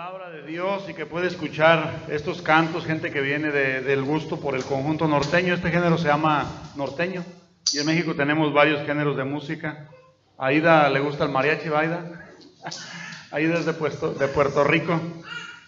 palabra de Dios y que puede escuchar estos cantos, gente que viene del gusto por el conjunto norteño. Este género se llama norteño y en México tenemos varios géneros de música. A Aida le gusta el mariachi, ¿va, Aida? Aida es de Puerto Rico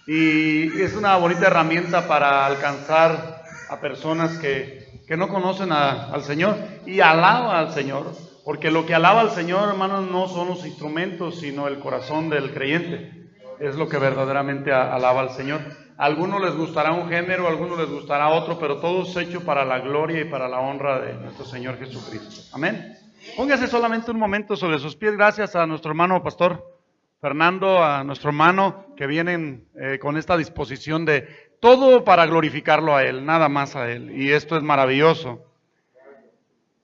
y es una bonita herramienta para alcanzar a personas que no conocen al Señor y alaba al Señor, porque lo que alaba al Señor, hermanos, no son los instrumentos, sino el corazón del creyente. Es lo que verdaderamente alaba al Señor. A algunos les gustará un género, a algunos les gustará otro, pero todo es hecho para la gloria y para la honra de nuestro Señor Jesucristo. Amén. Póngase solamente un momento sobre sus pies. Gracias a nuestro hermano pastor Fernando, a nuestro hermano que vienen con esta disposición de todo para glorificarlo a Él, nada más a Él. Y esto es maravilloso.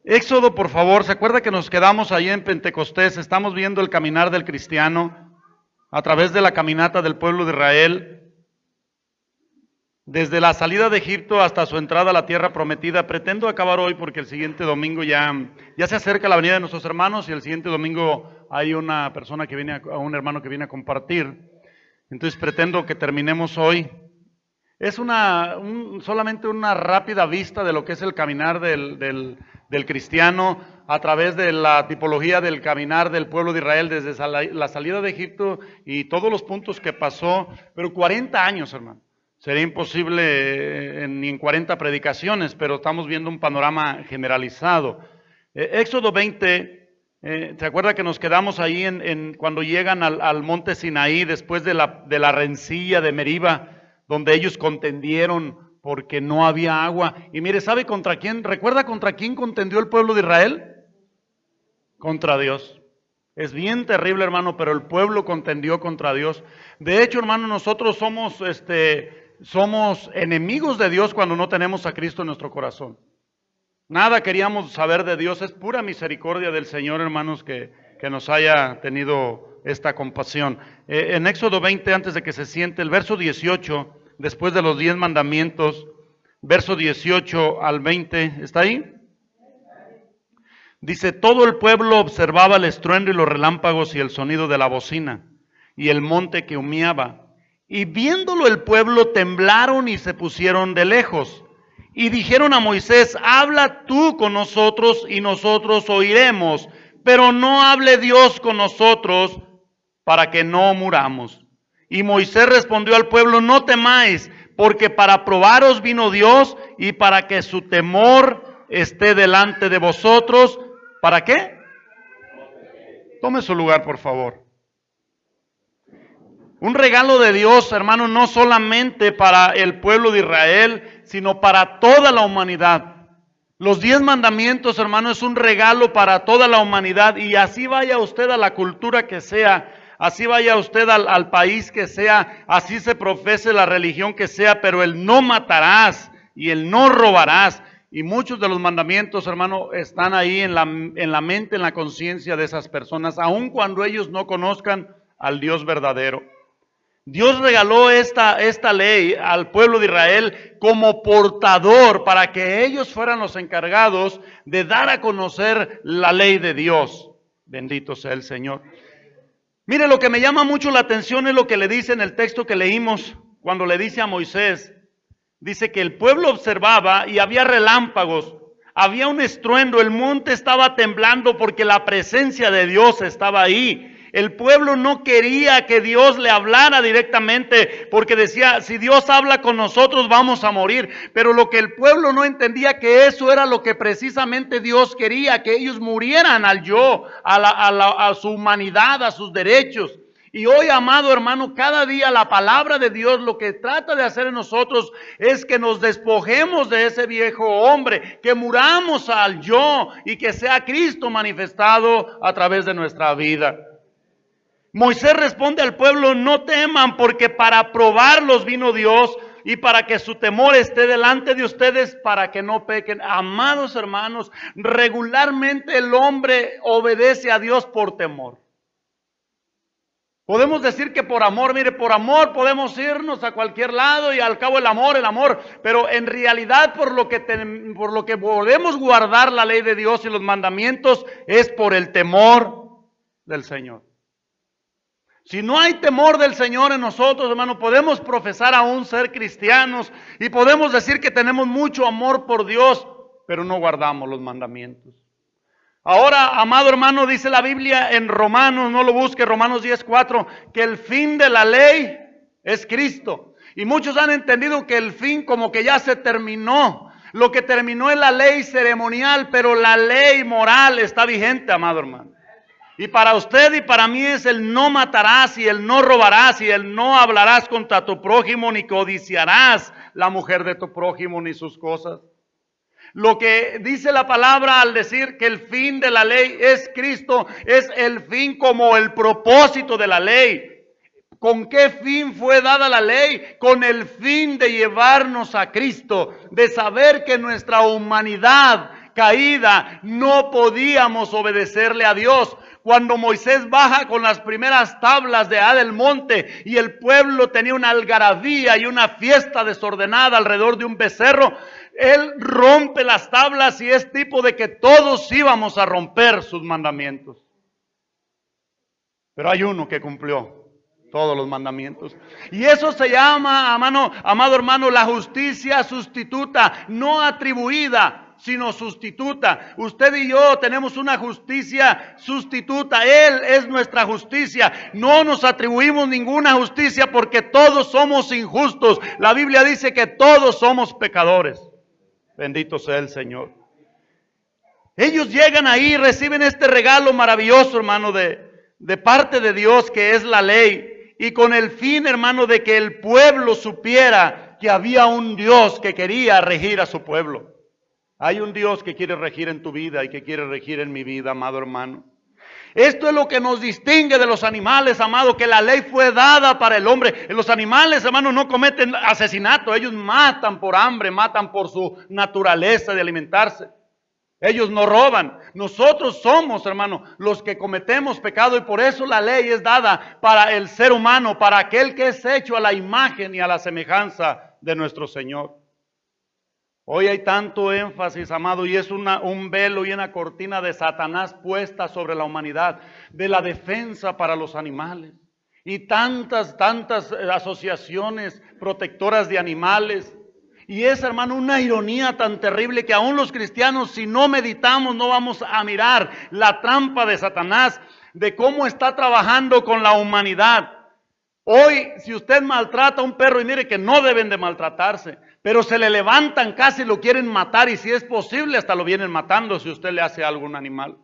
Éxodo, por favor. ¿Se acuerda que nos quedamos ahí en Pentecostés? Estamos viendo el caminar del cristiano a través de la caminata del pueblo de Israel, desde la salida de Egipto hasta su entrada a la tierra prometida. Pretendo acabar hoy porque el siguiente domingo ya se acerca la venida de nuestros hermanos y el siguiente domingo hay una persona que viene, un hermano que viene a compartir. Entonces pretendo que terminemos hoy. Es solamente una rápida vista de lo que es el caminar del cristiano a través de la tipología del caminar del pueblo de Israel desde la salida de Egipto y todos los puntos que pasó, pero 40 años, hermano. Sería imposible ni en 40 predicaciones, pero estamos viendo un panorama generalizado. Éxodo 20, ¿se acuerda que nos quedamos ahí cuando llegan al monte Sinaí después de la rencilla de Meriba, donde ellos contendieron porque no había agua? Y mire, ¿sabe contra quién? ¿Recuerda contra quién contendió el pueblo de Israel? Contra Dios. Es bien terrible, hermano, pero el pueblo contendió contra Dios. De hecho, hermano, nosotros somos enemigos de Dios cuando no tenemos a Cristo en nuestro corazón. Nada queríamos saber de Dios. Es pura misericordia del Señor, hermanos, que nos haya tenido esta compasión. En Éxodo 20, antes de que se siente, el verso 18, después de los 10 mandamientos, verso 18 al 20, ¿está ahí? Dice: todo el pueblo observaba el estruendo y los relámpagos y el sonido de la bocina y el monte que humeaba. Y viéndolo el pueblo temblaron y se pusieron de lejos. Y dijeron a Moisés: habla tú con nosotros y nosotros oiremos, pero no hable Dios con nosotros para que no muramos. Y Moisés respondió al pueblo: no temáis, porque para probaros vino Dios y para que su temor esté delante de vosotros. ¿Para qué? Tome su lugar, por favor. Un regalo de Dios, hermano, no solamente para el pueblo de Israel, sino para toda la humanidad. Los 10 mandamientos, hermano, es un regalo para toda la humanidad. Y así vaya usted a la cultura que sea, así vaya usted al país que sea, así se profese la religión que sea, pero el no matarás y el no robarás. Y muchos de los mandamientos, hermano, están ahí en la mente, en la conciencia de esas personas, aun cuando ellos no conozcan al Dios verdadero. Dios regaló esta ley al pueblo de Israel como portador para que ellos fueran los encargados de dar a conocer la ley de Dios. Bendito sea el Señor. Mire, lo que me llama mucho la atención es lo que le dice en el texto que leímos, cuando le dice a Moisés. Dice que el pueblo observaba y había relámpagos, había un estruendo, el monte estaba temblando porque la presencia de Dios estaba ahí. El pueblo no quería que Dios le hablara directamente porque decía: si Dios habla con nosotros vamos a morir. Pero lo que el pueblo no entendía, que eso era lo que precisamente Dios quería, que ellos murieran al yo, a su humanidad, a sus derechos. Y hoy, amado hermano, cada día la palabra de Dios lo que trata de hacer en nosotros es que nos despojemos de ese viejo hombre, que muramos al yo y que sea Cristo manifestado a través de nuestra vida. Moisés responde al pueblo: no teman, porque para probarlos vino Dios y para que su temor esté delante de ustedes, para que no pequen. Amados hermanos, regularmente el hombre obedece a Dios por temor. Podemos decir que por amor, mire, por amor podemos irnos a cualquier lado y al cabo el amor, pero en realidad por lo que podemos guardar la ley de Dios y los mandamientos es por el temor del Señor. Si no hay temor del Señor en nosotros, hermano, podemos profesar aún ser cristianos y podemos decir que tenemos mucho amor por Dios, pero no guardamos los mandamientos. Ahora, amado hermano, dice la Biblia en Romanos, no lo busque, Romanos 10:4, que el fin de la ley es Cristo. Y muchos han entendido que el fin como que ya se terminó. Lo que terminó es la ley ceremonial, pero la ley moral está vigente, amado hermano. Y para usted y para mí es el no matarás y el no robarás y el no hablarás contra tu prójimo ni codiciarás la mujer de tu prójimo ni sus cosas. Lo que dice la palabra al decir que el fin de la ley es Cristo, es el fin como el propósito de la ley. ¿Con qué fin fue dada la ley? Con el fin de llevarnos a Cristo, de saber que nuestra humanidad caída no podíamos obedecerle a Dios. Cuando Moisés baja con las primeras tablas de del monte y el pueblo tenía una algarabía y una fiesta desordenada alrededor de un becerro, él rompe las tablas y es tipo de que todos íbamos a romper sus mandamientos. Pero hay uno que cumplió todos los mandamientos. Y eso se llama, amado hermano, la justicia sustituta, no atribuida, sino sustituta. Usted y yo tenemos una justicia sustituta. Él es nuestra justicia. No nos atribuimos ninguna justicia porque todos somos injustos. La Biblia dice que todos somos pecadores. Bendito sea el Señor. Ellos llegan ahí, reciben este regalo maravilloso, hermano, de parte de Dios, que es la ley. Y con el fin, hermano, de que el pueblo supiera que había un Dios que quería regir a su pueblo. Hay un Dios que quiere regir en tu vida y que quiere regir en mi vida, amado hermano. Esto es lo que nos distingue de los animales, amado, que la ley fue dada para el hombre. Los animales, hermano, no cometen asesinato. Ellos matan por hambre, matan por su naturaleza de alimentarse. Ellos no roban. Nosotros somos, hermano, los que cometemos pecado y por eso la ley es dada para el ser humano, para aquel que es hecho a la imagen y a la semejanza de nuestro Señor. Hoy hay tanto énfasis, amado, y es un velo y una cortina de Satanás puesta sobre la humanidad, de la defensa para los animales. Y tantas asociaciones protectoras de animales. Y es, hermano, una ironía tan terrible que aún los cristianos, si no meditamos, no vamos a mirar la trampa de Satanás, de cómo está trabajando con la humanidad. Hoy, si usted maltrata a un perro, y mire que no deben de maltratarse, pero se le levantan casi lo quieren matar, y si es posible hasta lo vienen matando si usted le hace algo a un animal.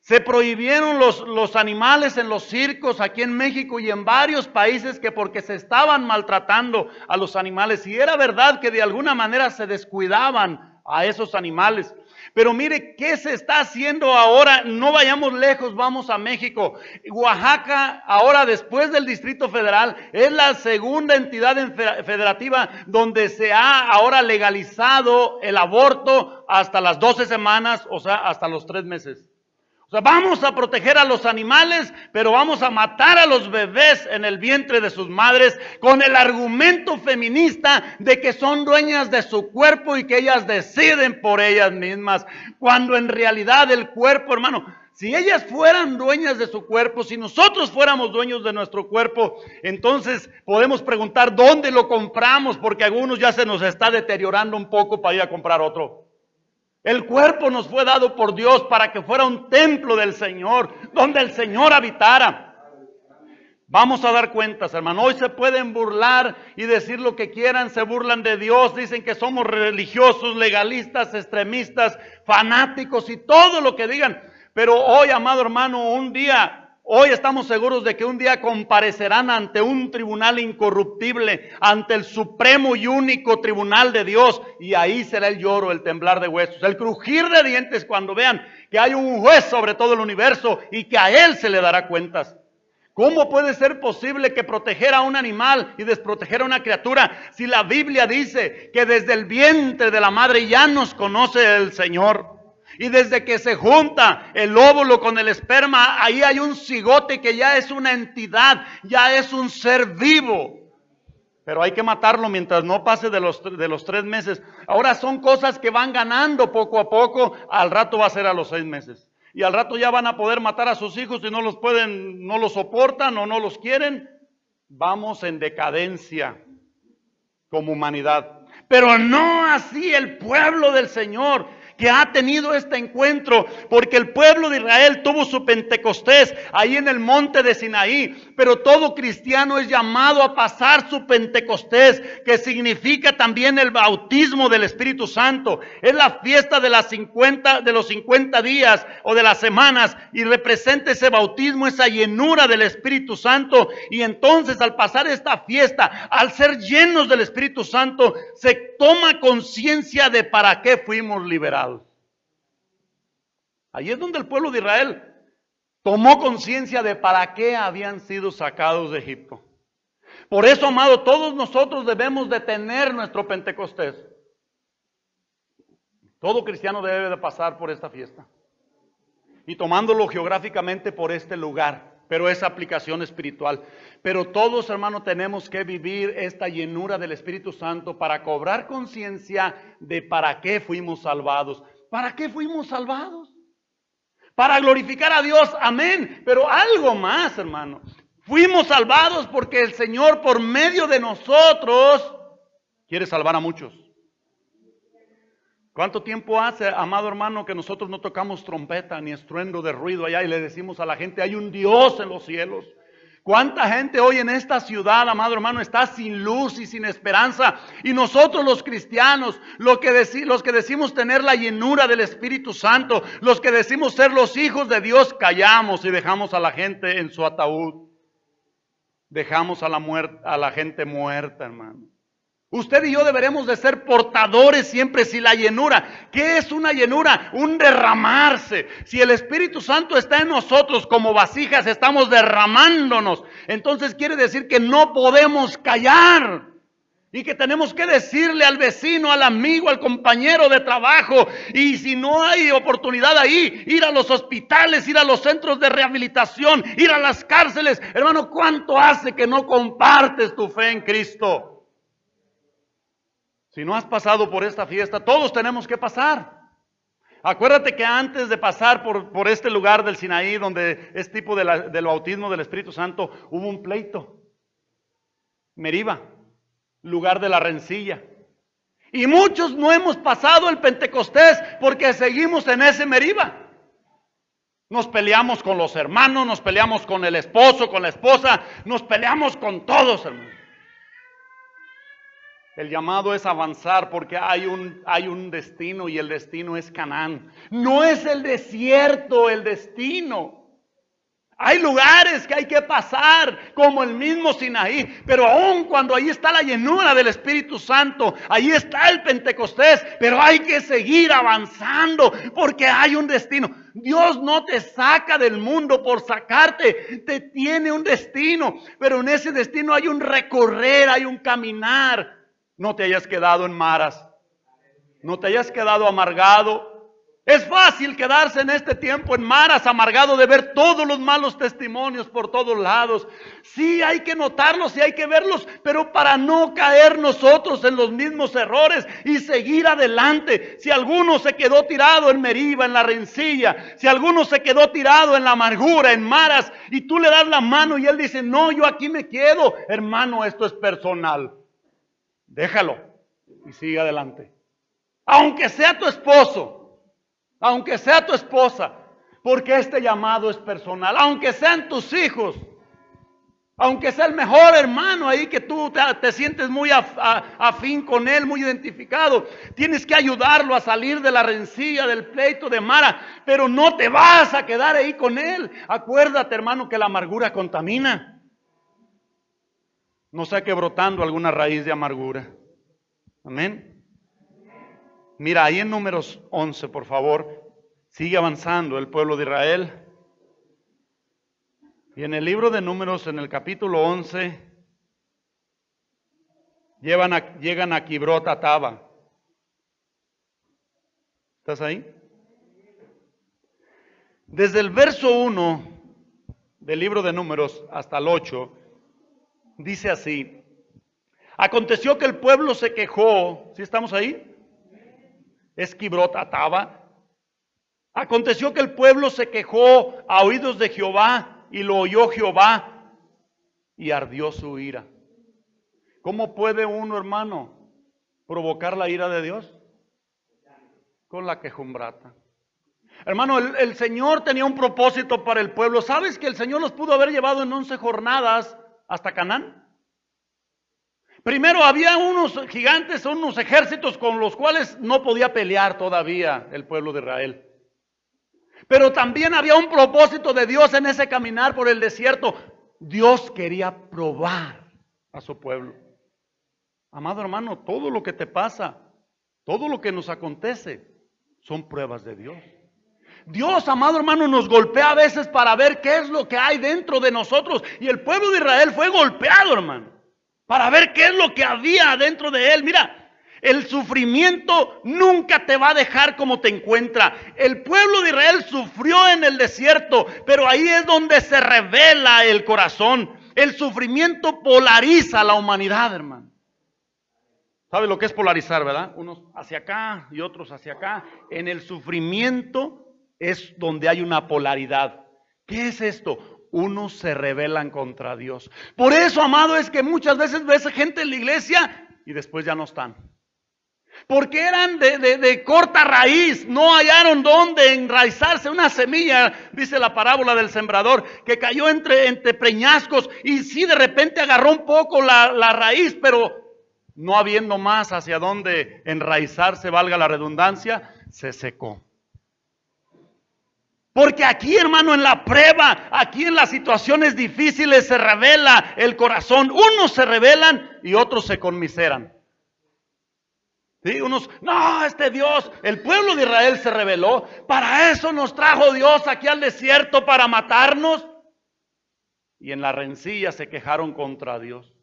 Se prohibieron los animales en los circos aquí en México y en varios países que porque se estaban maltratando a los animales. Y era verdad que de alguna manera se descuidaban a esos animales. Pero mire, ¿qué se está haciendo ahora? No vayamos lejos, vamos a México. Oaxaca, ahora después del Distrito Federal, es la segunda entidad federativa donde se ha ahora legalizado el aborto hasta las 12 semanas, o sea, hasta los 3 meses. O sea, vamos a proteger a los animales, pero vamos a matar a los bebés en el vientre de sus madres con el argumento feminista de que son dueñas de su cuerpo y que ellas deciden por ellas mismas. Cuando en realidad el cuerpo, hermano, si ellas fueran dueñas de su cuerpo, si nosotros fuéramos dueños de nuestro cuerpo, entonces podemos preguntar dónde lo compramos, porque a algunos ya se nos está deteriorando un poco para ir a comprar otro. El cuerpo nos fue dado por Dios para que fuera un templo del Señor, donde el Señor habitara. Vamos a dar cuentas, hermano. Hoy se pueden burlar y decir lo que quieran, se burlan de Dios, dicen que somos religiosos, legalistas, extremistas, fanáticos y todo lo que digan. Pero hoy, amado hermano, hoy estamos seguros de que un día comparecerán ante un tribunal incorruptible, ante el supremo y único tribunal de Dios, y ahí será el lloro, el temblar de huesos, el crujir de dientes cuando vean que hay un juez sobre todo el universo y que a él se le dará cuentas. ¿Cómo puede ser posible que proteger a un animal y desproteger a una criatura si la Biblia dice que desde el vientre de la madre ya nos conoce el Señor? Y desde que se junta el óvulo con el esperma, ahí hay un cigote que ya es una entidad, ya es un ser vivo. Pero hay que matarlo mientras no pase de los 3 meses. Ahora son cosas que van ganando poco a poco, al rato va a ser a los 6 meses. y al rato ya van a poder matar a sus hijos y no los pueden, no los soportan o no los quieren. Vamos en decadencia como humanidad. Pero no así el pueblo del Señor, que ha tenido este encuentro, porque el pueblo de Israel tuvo su Pentecostés ahí en el monte de Sinaí, pero todo cristiano es llamado a pasar su Pentecostés, que significa también el bautismo del Espíritu Santo. Es la fiesta de los 50 días o de las semanas, y representa ese bautismo, esa llenura del Espíritu Santo. Y entonces, al pasar esta fiesta, al ser llenos del Espíritu Santo, se toma conciencia de para qué fuimos liberados. Ahí es donde el pueblo de Israel tomó conciencia de para qué habían sido sacados de Egipto. Por eso, amado, todos nosotros debemos de tener nuestro Pentecostés. Todo cristiano debe de pasar por esta fiesta. Y tomándolo geográficamente por este lugar, pero es aplicación espiritual. Pero todos, hermanos, tenemos que vivir esta llenura del Espíritu Santo para cobrar conciencia de para qué fuimos salvados. ¿Para qué fuimos salvados? Para glorificar a Dios, amén. Pero algo más, hermano. Fuimos salvados porque el Señor, por medio de nosotros, quiere salvar a muchos. ¿Cuánto tiempo hace, amado hermano, que nosotros no tocamos trompeta ni estruendo de ruido allá y le decimos a la gente, hay un Dios en los cielos? ¿Cuánta gente hoy en esta ciudad, amado hermano, está sin luz y sin esperanza? Y nosotros los cristianos, los que decimos tener la llenura del Espíritu Santo, los que decimos ser los hijos de Dios, callamos y dejamos a la gente en su ataúd. Dejamos a la gente muerta, hermano. Usted y yo deberemos de ser portadores siempre. Si la llenura, ¿qué es una llenura? Un derramarse. Si el Espíritu Santo está en nosotros como vasijas, estamos derramándonos. Entonces quiere decir que no podemos callar. Y que tenemos que decirle al vecino, al amigo, al compañero de trabajo. Y si no hay oportunidad ahí, ir a los hospitales, ir a los centros de rehabilitación, ir a las cárceles. Hermano, ¿cuánto hace que no compartes tu fe en Cristo? Si no has pasado por esta fiesta, todos tenemos que pasar. Acuérdate que antes de pasar por este lugar del Sinaí, donde es tipo del bautismo del Espíritu Santo, hubo un pleito. Meriba, lugar de la rencilla. Y muchos no hemos pasado el Pentecostés porque seguimos en ese Meriba. Nos peleamos con los hermanos, nos peleamos con el esposo, con la esposa, nos peleamos con todos, hermanos. El llamado es avanzar porque hay un destino y el destino es Canaán. No es el desierto el destino. Hay lugares que hay que pasar, como el mismo Sinaí, pero aún cuando ahí está la llenura del Espíritu Santo, ahí está el Pentecostés, pero hay que seguir avanzando porque hay un destino. Dios no te saca del mundo por sacarte, te tiene un destino, pero en ese destino hay un recorrer, hay un caminar. No te hayas quedado en maras, no te hayas quedado amargado. Es fácil quedarse en este tiempo en maras, amargado de ver todos los malos testimonios por todos lados. Sí, hay que notarlos y hay que verlos, pero para no caer nosotros en los mismos errores y seguir adelante. Si alguno se quedó tirado en Meriba, en la rencilla, si alguno se quedó tirado en la amargura, en maras, y tú le das la mano y él dice, no, yo aquí me quedo. Hermano, esto es personal. Déjalo y sigue adelante. Aunque sea tu esposo, aunque sea tu esposa, porque este llamado es personal. Aunque sean tus hijos, aunque sea el mejor hermano ahí que tú te sientes muy afín con él, muy identificado, tienes que ayudarlo a salir de la rencilla, del pleito de Mara, pero no te vas a quedar ahí con él. Acuérdate, hermano, que la amargura contamina. No saque brotando alguna raíz de amargura. Amén. Mira, ahí en Números 11, por favor, sigue avanzando el pueblo de Israel. Y en el libro de Números, en el capítulo 11, llegan a Kibrot Ataba. ¿Estás ahí? Desde el verso 1 del libro de Números hasta el 8, dice así: aconteció que el pueblo se quejó. ¿Sí estamos ahí? Es Kibrot Ataba. Aconteció que el pueblo se quejó a oídos de Jehová y lo oyó Jehová y ardió su ira. ¿Cómo puede uno, hermano, provocar la ira de Dios? Con la quejumbrata. Hermano, el Señor tenía un propósito para el pueblo. ¿Sabes que el Señor los pudo haber llevado en 11 jornadas hasta Canaán? Primero había unos gigantes, unos ejércitos con los cuales no podía pelear todavía el pueblo de Israel. Pero también había un propósito de Dios en ese caminar por el desierto. Dios quería probar a su pueblo. Amado hermano, todo lo que te pasa, todo lo que nos acontece, son pruebas de Dios. Dios, amado hermano, nos golpea a veces para ver qué es lo que hay dentro de nosotros. Y el pueblo de Israel fue golpeado, hermano, para ver qué es lo que había dentro de él. Mira, el sufrimiento nunca te va a dejar como te encuentra. El pueblo de Israel sufrió en el desierto, pero ahí es donde se revela el corazón. El sufrimiento polariza a la humanidad, hermano. ¿Sabe lo que es polarizar, verdad? Unos hacia acá y otros hacia acá. En el sufrimiento es donde hay una polaridad. ¿Qué es esto? Unos se rebelan contra Dios. Por eso, amado, es que muchas veces ves gente en la iglesia y después ya no están. Porque eran de corta raíz, no hallaron dónde enraizarse. Una semilla, dice la parábola del sembrador, que cayó entre peñascos y sí de repente agarró un poco la raíz, pero no habiendo más hacia dónde enraizarse, valga la redundancia, se secó. Porque aquí, hermano, en la prueba, aquí en las situaciones difíciles se revela el corazón. Unos se rebelan y otros se conmiseran. ¿Sí? Unos, no, Dios, el pueblo de Israel se rebeló. Para eso nos trajo Dios aquí al desierto, para matarnos. Y en la rencilla se quejaron contra Dios.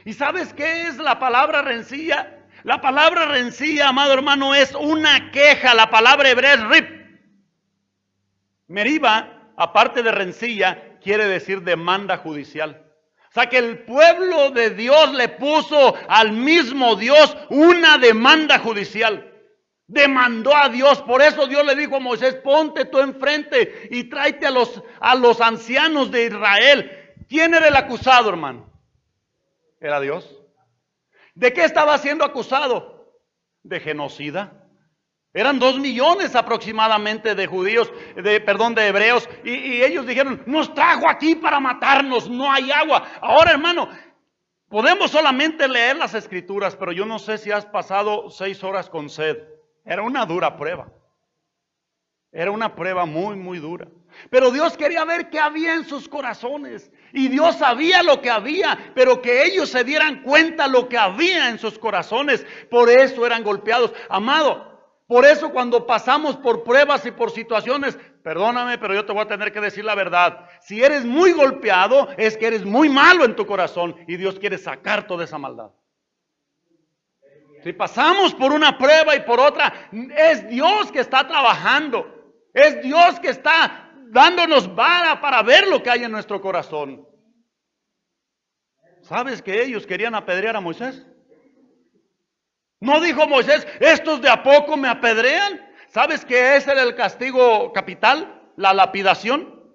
¿Y sabes qué es la palabra rencilla? La palabra rencilla, amado hermano, es una queja. La palabra hebrea es rip. Meriba, aparte de rencilla, quiere decir demanda judicial. O sea que el pueblo de Dios le puso al mismo Dios una demanda judicial. Demandó a Dios. Por eso Dios le dijo a Moisés, ponte tú enfrente y tráete a los ancianos de Israel. ¿Quién era el acusado, hermano? Era Dios. ¿De qué estaba siendo acusado? De genocida. Eran 2 millones aproximadamente de judíos, de hebreos, y ellos dijeron, nos trajo aquí para matarnos, no hay agua. Ahora, hermano, podemos solamente leer las escrituras, pero yo no sé si has pasado 6 horas con sed. Era una dura prueba. Era una prueba muy, muy dura. Pero Dios quería ver qué había en sus corazones. Y Dios sabía lo que había, pero que ellos se dieran cuenta lo que había en sus corazones. Por eso eran golpeados. Amado, por eso cuando pasamos por pruebas y por situaciones, perdóname, pero yo te voy a tener que decir la verdad. Si eres muy golpeado, es que eres muy malo en tu corazón y Dios quiere sacar toda esa maldad. Si pasamos por una prueba y por otra, es Dios que está trabajando. Es Dios que está dándonos vara para ver lo que hay en nuestro corazón. ¿Sabes que ellos querían apedrear a Moisés? No dijo Moisés, estos de a poco me apedrean. ¿Sabes que ese era el castigo capital? La lapidación.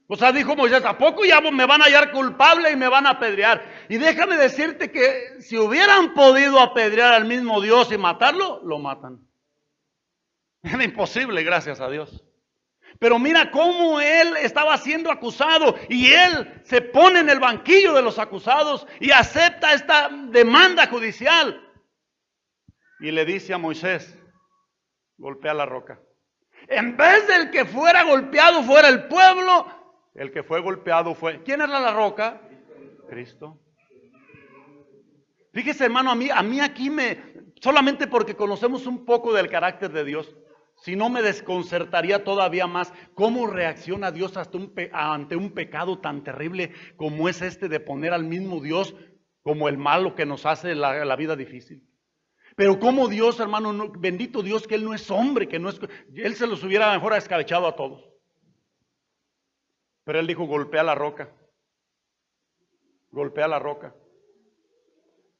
O sea, dijo Moisés, ¿a poco ya me van a hallar culpable y me van a apedrear? Y déjame decirte que si hubieran podido apedrear al mismo Dios y matarlo, lo matan. Era imposible, gracias a Dios. Pero mira cómo él estaba siendo acusado y él se pone en el banquillo de los acusados y acepta esta demanda judicial. Y le dice a Moisés, golpea la roca. En vez del que fuera golpeado fuera el pueblo, el que fue golpeado fue. ¿Quién era la roca? Cristo. Fíjese, hermano, a mí aquí solamente porque conocemos un poco del carácter de Dios, si no me desconcertaría todavía más cómo reacciona Dios ante un pecado tan terrible como es de poner al mismo Dios como el malo que nos hace la vida difícil. Pero como Dios, hermano, bendito Dios que Él no es hombre, Él se los hubiera mejor escabechado a todos. Pero Él dijo, golpea la roca. Golpea la roca.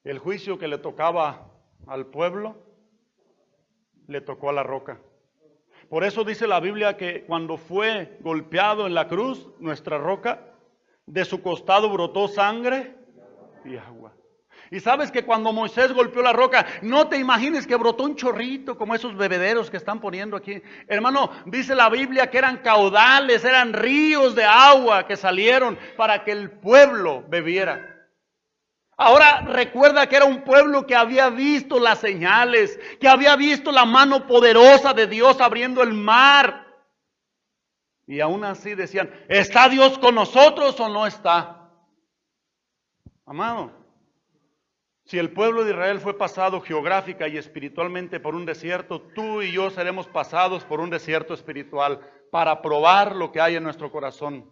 El juicio que le tocaba al pueblo, le tocó a la roca. Por eso dice la Biblia que cuando fue golpeado en la cruz, nuestra roca, de su costado brotó sangre y agua. Y sabes que cuando Moisés golpeó la roca, no te imagines que brotó un chorrito como esos bebederos que están poniendo aquí. Hermano, dice la Biblia que eran caudales, eran ríos de agua que salieron para que el pueblo bebiera. Ahora recuerda que era un pueblo que había visto las señales, que había visto la mano poderosa de Dios abriendo el mar. Y aún así decían, ¿está Dios con nosotros o no está? Amado, si el pueblo de Israel fue pasado geográfica y espiritualmente por un desierto, tú y yo seremos pasados por un desierto espiritual para probar lo que hay en nuestro corazón.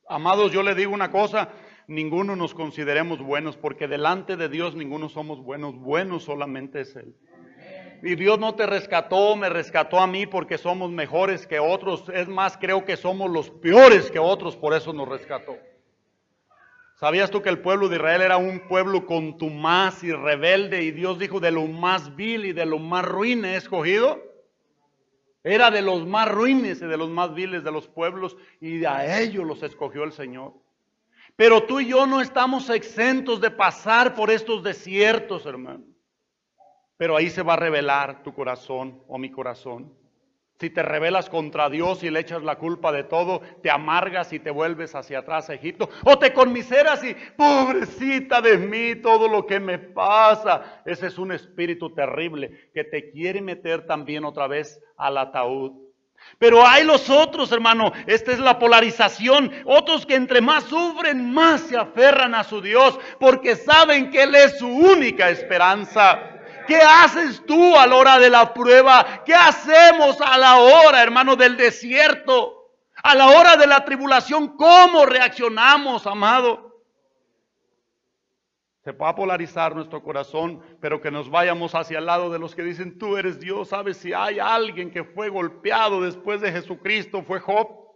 Amados, yo le digo una cosa, ninguno nos consideremos buenos, porque delante de Dios ninguno somos buenos, bueno solamente es Él. Y Dios no te rescató, me rescató a mí porque somos mejores que otros, es más, creo que somos los peores que otros, por eso nos rescató. ¿Sabías tú que el pueblo de Israel era un pueblo contumaz y rebelde? Y Dios dijo, de lo más vil y de lo más ruin he escogido. Era de los más ruines y de los más viles de los pueblos, y a ellos los escogió el Señor. Pero tú y yo no estamos exentos de pasar por estos desiertos, hermano. Pero ahí se va a revelar tu corazón o mi corazón. Si te rebelas contra Dios y le echas la culpa de todo, te amargas y te vuelves hacia atrás a Egipto. O te conmiseras y, pobrecita de mí, todo lo que me pasa. Ese es un espíritu terrible que te quiere meter también otra vez al ataúd. Pero hay los otros, hermano, esta es la polarización. Otros que entre más sufren, más se aferran a su Dios, porque saben que Él es su única esperanza. ¿Qué haces tú a la hora de la prueba? ¿Qué hacemos a la hora, hermano, del desierto? A la hora de la tribulación, ¿cómo reaccionamos, amado? Se va a polarizar nuestro corazón, pero que nos vayamos hacia el lado de los que dicen, tú eres Dios. ¿Sabes? Si hay alguien que fue golpeado después de Jesucristo, fue Job.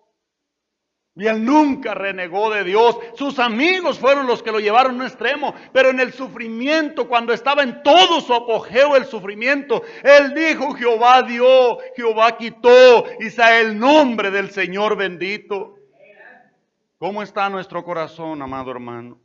Y él nunca renegó de Dios. Sus amigos fueron los que lo llevaron a un extremo. Pero en el sufrimiento, cuando estaba en todo su apogeo el sufrimiento, él dijo, Jehová dio, Jehová quitó, y sea el nombre del Señor bendito. ¿Cómo está nuestro corazón, amado hermano?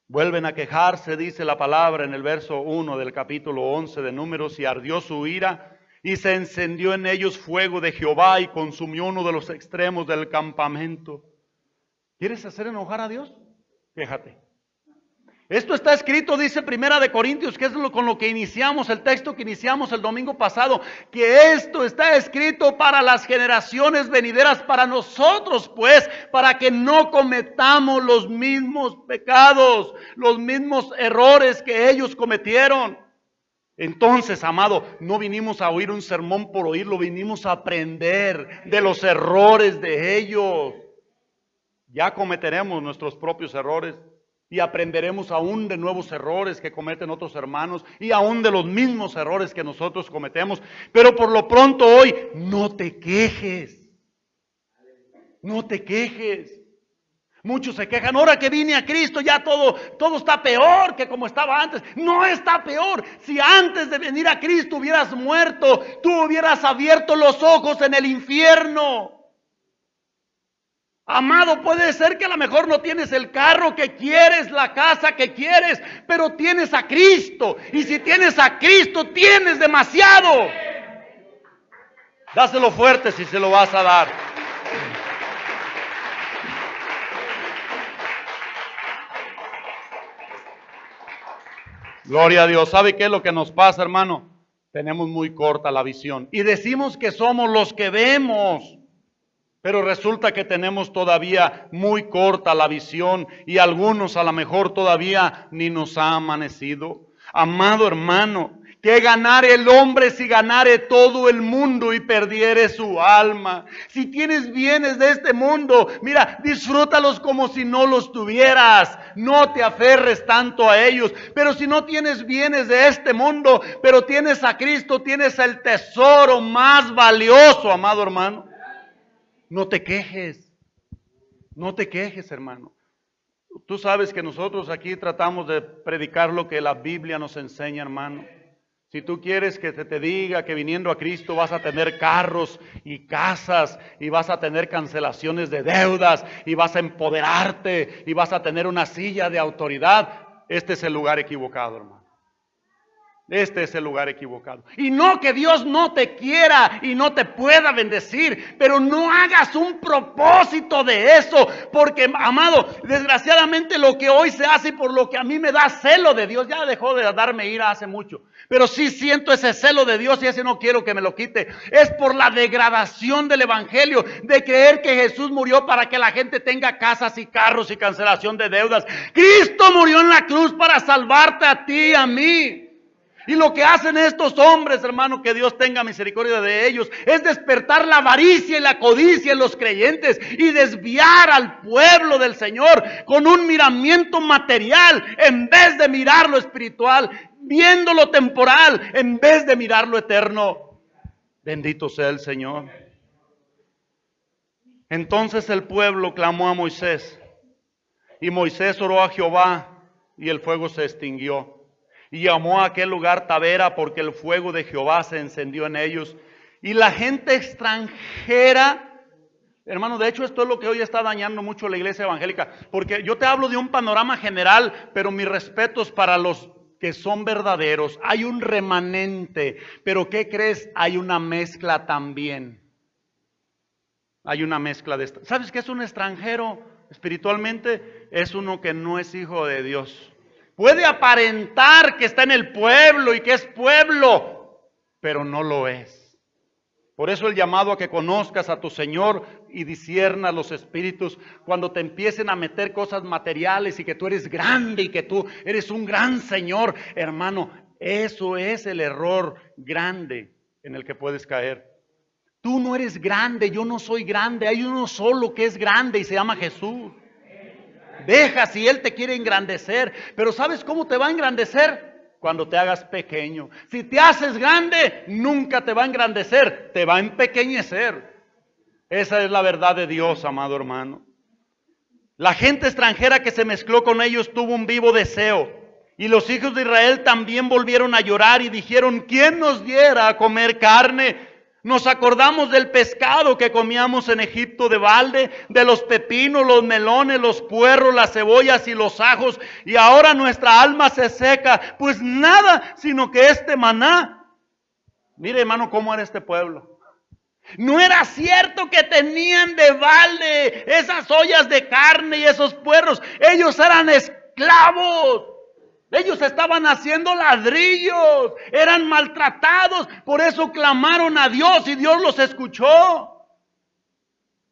Vuelven a quejarse, dice la palabra en el verso 1 del capítulo 11 de Números, y ardió su ira, y se encendió en ellos fuego de Jehová y consumió uno de los extremos del campamento. ¿Quieres hacer enojar a Dios? Quéjate. Esto está escrito, dice Primera de Corintios, que es con lo que iniciamos, el texto que iniciamos el domingo pasado, que esto está escrito para las generaciones venideras, para nosotros pues, para que no cometamos los mismos pecados, los mismos errores que ellos cometieron. Entonces, amado, no vinimos a oír un sermón por oírlo, vinimos a aprender de los errores de ellos. Ya cometeremos nuestros propios errores y aprenderemos aún de nuevos errores que cometen otros hermanos y aún de los mismos errores que nosotros cometemos. Pero por lo pronto hoy, no te quejes. No te quejes. Muchos se quejan, ahora que vine a Cristo ya todo está peor que como estaba antes. No está peor. Si antes de venir a Cristo hubieras muerto, tú hubieras abierto los ojos en el infierno. Amado, puede ser que a lo mejor no tienes el carro que quieres, la casa que quieres, pero tienes a Cristo. Y si tienes a Cristo, tienes demasiado. Dáselo fuerte si se lo vas a dar. Gloria a Dios. ¿Sabe qué es lo que nos pasa, hermano? Tenemos muy corta la visión. Y decimos que somos los que vemos. Pero resulta que tenemos todavía muy corta la visión. Y algunos a lo mejor todavía ni nos ha amanecido. Amado hermano, ¿qué ganare el hombre si ganare todo el mundo y perdiere su alma? Si tienes bienes de este mundo, mira, disfrútalos como si no los tuvieras. No te aferres tanto a ellos. Pero si no tienes bienes de este mundo, pero tienes a Cristo, tienes el tesoro más valioso, amado hermano. No te quejes. No te quejes, hermano. Tú sabes que nosotros aquí tratamos de predicar lo que la Biblia nos enseña, hermano. Si tú quieres que se te diga que viniendo a Cristo vas a tener carros y casas y vas a tener cancelaciones de deudas y vas a empoderarte y vas a tener una silla de autoridad, este es el lugar equivocado, hermano. Este es el lugar equivocado. Y no que Dios no te quiera y no te pueda bendecir, pero no hagas un propósito de eso, porque, amado, desgraciadamente lo que hoy se hace y por lo que a mí me da celo de Dios, ya dejó de darme ira hace mucho, pero sí siento ese celo de Dios y ese no quiero que me lo quite. Es por la degradación del evangelio, de creer que Jesús murió para que la gente tenga casas y carros y cancelación de deudas. Cristo murió en la cruz para salvarte a ti y a mí. Y lo que hacen estos hombres, hermano, que Dios tenga misericordia de ellos, es despertar la avaricia y la codicia en los creyentes y desviar al pueblo del Señor con un miramiento material en vez de mirar lo espiritual, viendo lo temporal en vez de mirar lo eterno. Bendito sea el Señor. Entonces el pueblo clamó a Moisés y Moisés oró a Jehová y el fuego se extinguió. Y llamó a aquel lugar Tabera porque el fuego de Jehová se encendió en ellos. Y la gente extranjera, hermano, de hecho esto es lo que hoy está dañando mucho la iglesia evangélica. Porque yo te hablo de un panorama general, pero mis respetos para los que son verdaderos. Hay un remanente, pero ¿qué crees? Hay una mezcla también. Hay una mezcla de esto. ¿Sabes qué es un extranjero espiritualmente? Es uno que no es hijo de Dios. Puede aparentar que está en el pueblo y que es pueblo, pero no lo es. Por eso el llamado a que conozcas a tu Señor y disciernas los espíritus cuando te empiecen a meter cosas materiales y que tú eres grande y que tú eres un gran Señor, hermano, eso es el error grande en el que puedes caer. Tú no eres grande, yo no soy grande, hay uno solo que es grande y se llama Jesús. Deja si Él te quiere engrandecer, pero ¿sabes cómo te va a engrandecer? Cuando te hagas pequeño. Si te haces grande, nunca te va a engrandecer, te va a empequeñecer. Esa es la verdad de Dios, amado hermano. La gente extranjera que se mezcló con ellos tuvo un vivo deseo. Y los hijos de Israel también volvieron a llorar y dijeron, ¿quién nos diera a comer carne? Nos acordamos del pescado que comíamos en Egipto de balde, de los pepinos, los melones, los puerros, las cebollas y los ajos, y ahora nuestra alma se seca, pues nada sino que este maná. Mire, hermano, cómo era este pueblo. No era cierto que tenían de balde esas ollas de carne y esos puerros. Ellos eran esclavos. Ellos estaban haciendo ladrillos, eran maltratados, por eso clamaron a Dios y Dios los escuchó.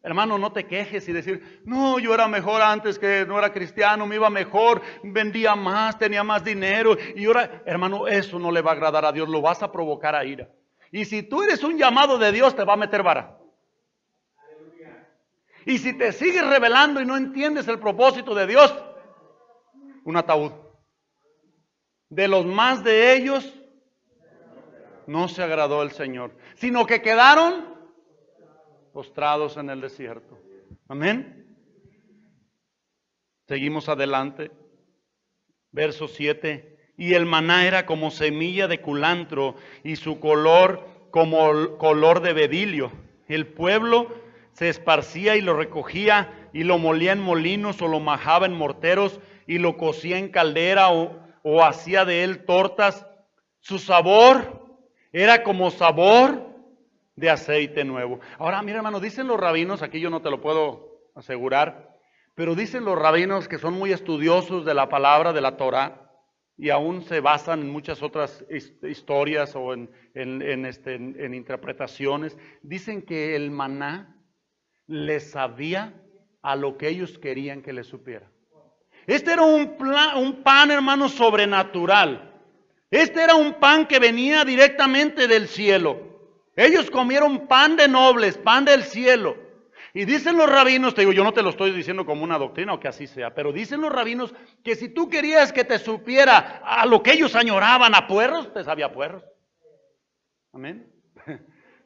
Hermano, no te quejes y decir, no, yo era mejor antes que no era cristiano, me iba mejor, vendía más, tenía más dinero. Y ahora, hermano, eso no le va a agradar a Dios, lo vas a provocar a ira. Y si tú eres un llamado de Dios, te va a meter vara. Y si te sigues rebelando y no entiendes el propósito de Dios, un ataúd. De los más de ellos no se agradó el Señor, sino que quedaron postrados en el desierto. Amén. Seguimos adelante. Verso 7. Y el maná era como semilla de culantro y su color como color de bedilio. El pueblo se esparcía y lo recogía y lo molía en molinos o lo majaba en morteros y lo cocía en caldera o hacía de él tortas. Su sabor era como sabor de aceite nuevo. Ahora, mira, hermano, dicen los rabinos, aquí yo no te lo puedo asegurar, pero dicen los rabinos que son muy estudiosos de la palabra de la Torah y aún se basan en muchas otras historias o en interpretaciones. Dicen que el maná les sabía a lo que ellos querían que les supiera. Este era un pan, hermano, sobrenatural. Este era un pan que venía directamente del cielo. Ellos comieron pan de nobles, pan del cielo. Y dicen los rabinos, te digo, yo no te lo estoy diciendo como una doctrina o que así sea, pero dicen los rabinos que si tú querías que te supiera a lo que ellos añoraban, a puerros, te sabía a puerros. Amén.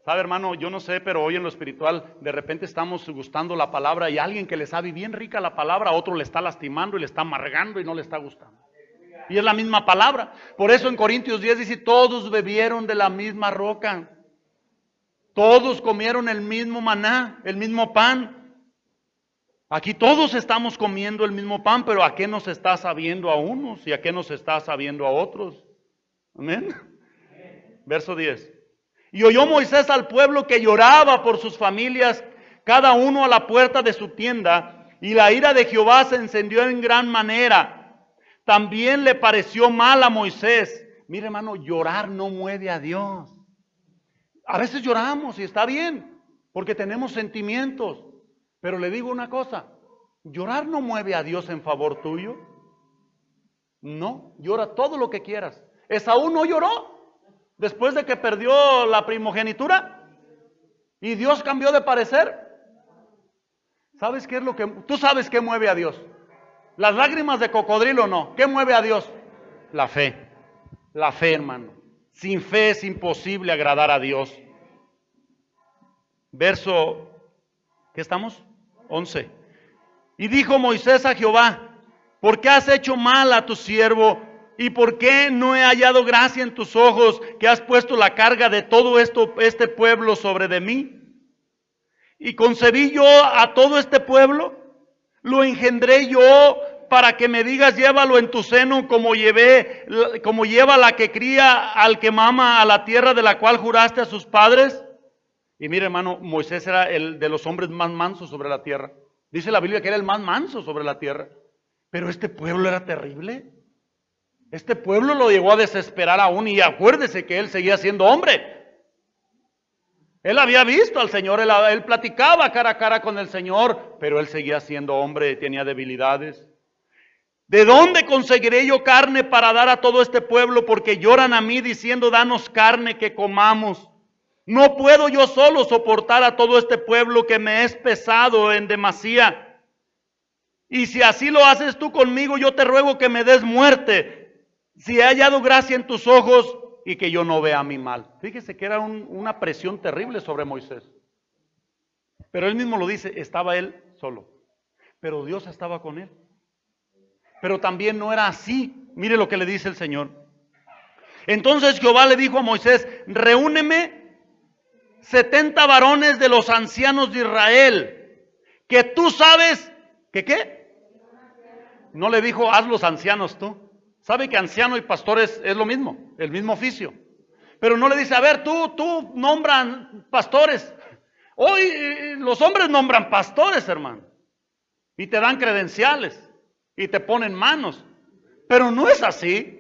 Sabe, hermano, yo no sé, pero hoy en lo espiritual de repente estamos gustando la palabra y alguien que le sabe bien rica la palabra, a otro le está lastimando y le está amargando y no le está gustando. Y es la misma palabra. Por eso en Corintios 10 dice, todos bebieron de la misma roca. Todos comieron el mismo maná, el mismo pan. Aquí todos estamos comiendo el mismo pan, pero ¿a qué nos está sabiendo a unos y a qué nos está sabiendo a otros? Amén. Verso 10. Y oyó Moisés al pueblo que lloraba por sus familias, cada uno a la puerta de su tienda, y la ira de Jehová se encendió en gran manera. También le pareció mal a Moisés. Mire, hermano, llorar no mueve a Dios. A veces lloramos y está bien, porque tenemos sentimientos. Pero le digo una cosa, llorar no mueve a Dios en favor tuyo. No, llora todo lo que quieras. Esaú no lloró después de que perdió la primogenitura y Dios cambió de parecer. ¿Sabes qué es lo que tú sabes qué mueve a Dios? Las lágrimas de cocodrilo no. ¿Qué mueve a Dios? La fe. La fe, hermano. Sin fe es imposible agradar a Dios. Verso, ¿qué estamos? 11. Y dijo Moisés a Jehová, ¿por qué has hecho mal a tu siervo? ¿Y por qué no he hallado gracia en tus ojos que has puesto la carga de todo este pueblo sobre de mí? Y concebí yo a todo este pueblo, lo engendré yo para que me digas, llévalo en tu seno como lleva la que cría al que mama a la tierra de la cual juraste a sus padres. Y mire, hermano, Moisés era el de los hombres más mansos sobre la tierra. Dice la Biblia que era el más manso sobre la tierra. Pero este pueblo era terrible. Este pueblo lo llegó a desesperar aún. Y acuérdese que él seguía siendo hombre. Él había visto al Señor, él platicaba cara a cara con el Señor, pero él seguía siendo hombre, tenía debilidades. ¿De dónde conseguiré yo carne para dar a todo este pueblo? Porque lloran a mí diciendo, danos carne que comamos. No puedo yo solo soportar a todo este pueblo que me es pesado en demasía. Y si así lo haces tú conmigo, yo te ruego que me des muerte, si he hallado gracia en tus ojos y que yo no vea mi mal. Fíjese que era una presión terrible sobre Moisés. Pero él mismo lo dice, estaba él solo, pero Dios estaba con él. Pero también no era así. Mire lo que le dice el Señor. Entonces Jehová le dijo a Moisés, reúneme 70 varones de los ancianos de Israel, que tú sabes, ¿que qué? No le dijo, haz los ancianos tú. Sabe que anciano y pastores es lo mismo, el mismo oficio. Pero no le dice, a ver, tú nombran pastores. Hoy los hombres nombran pastores, hermano. Y te dan credenciales. Y te ponen manos. Pero no es así.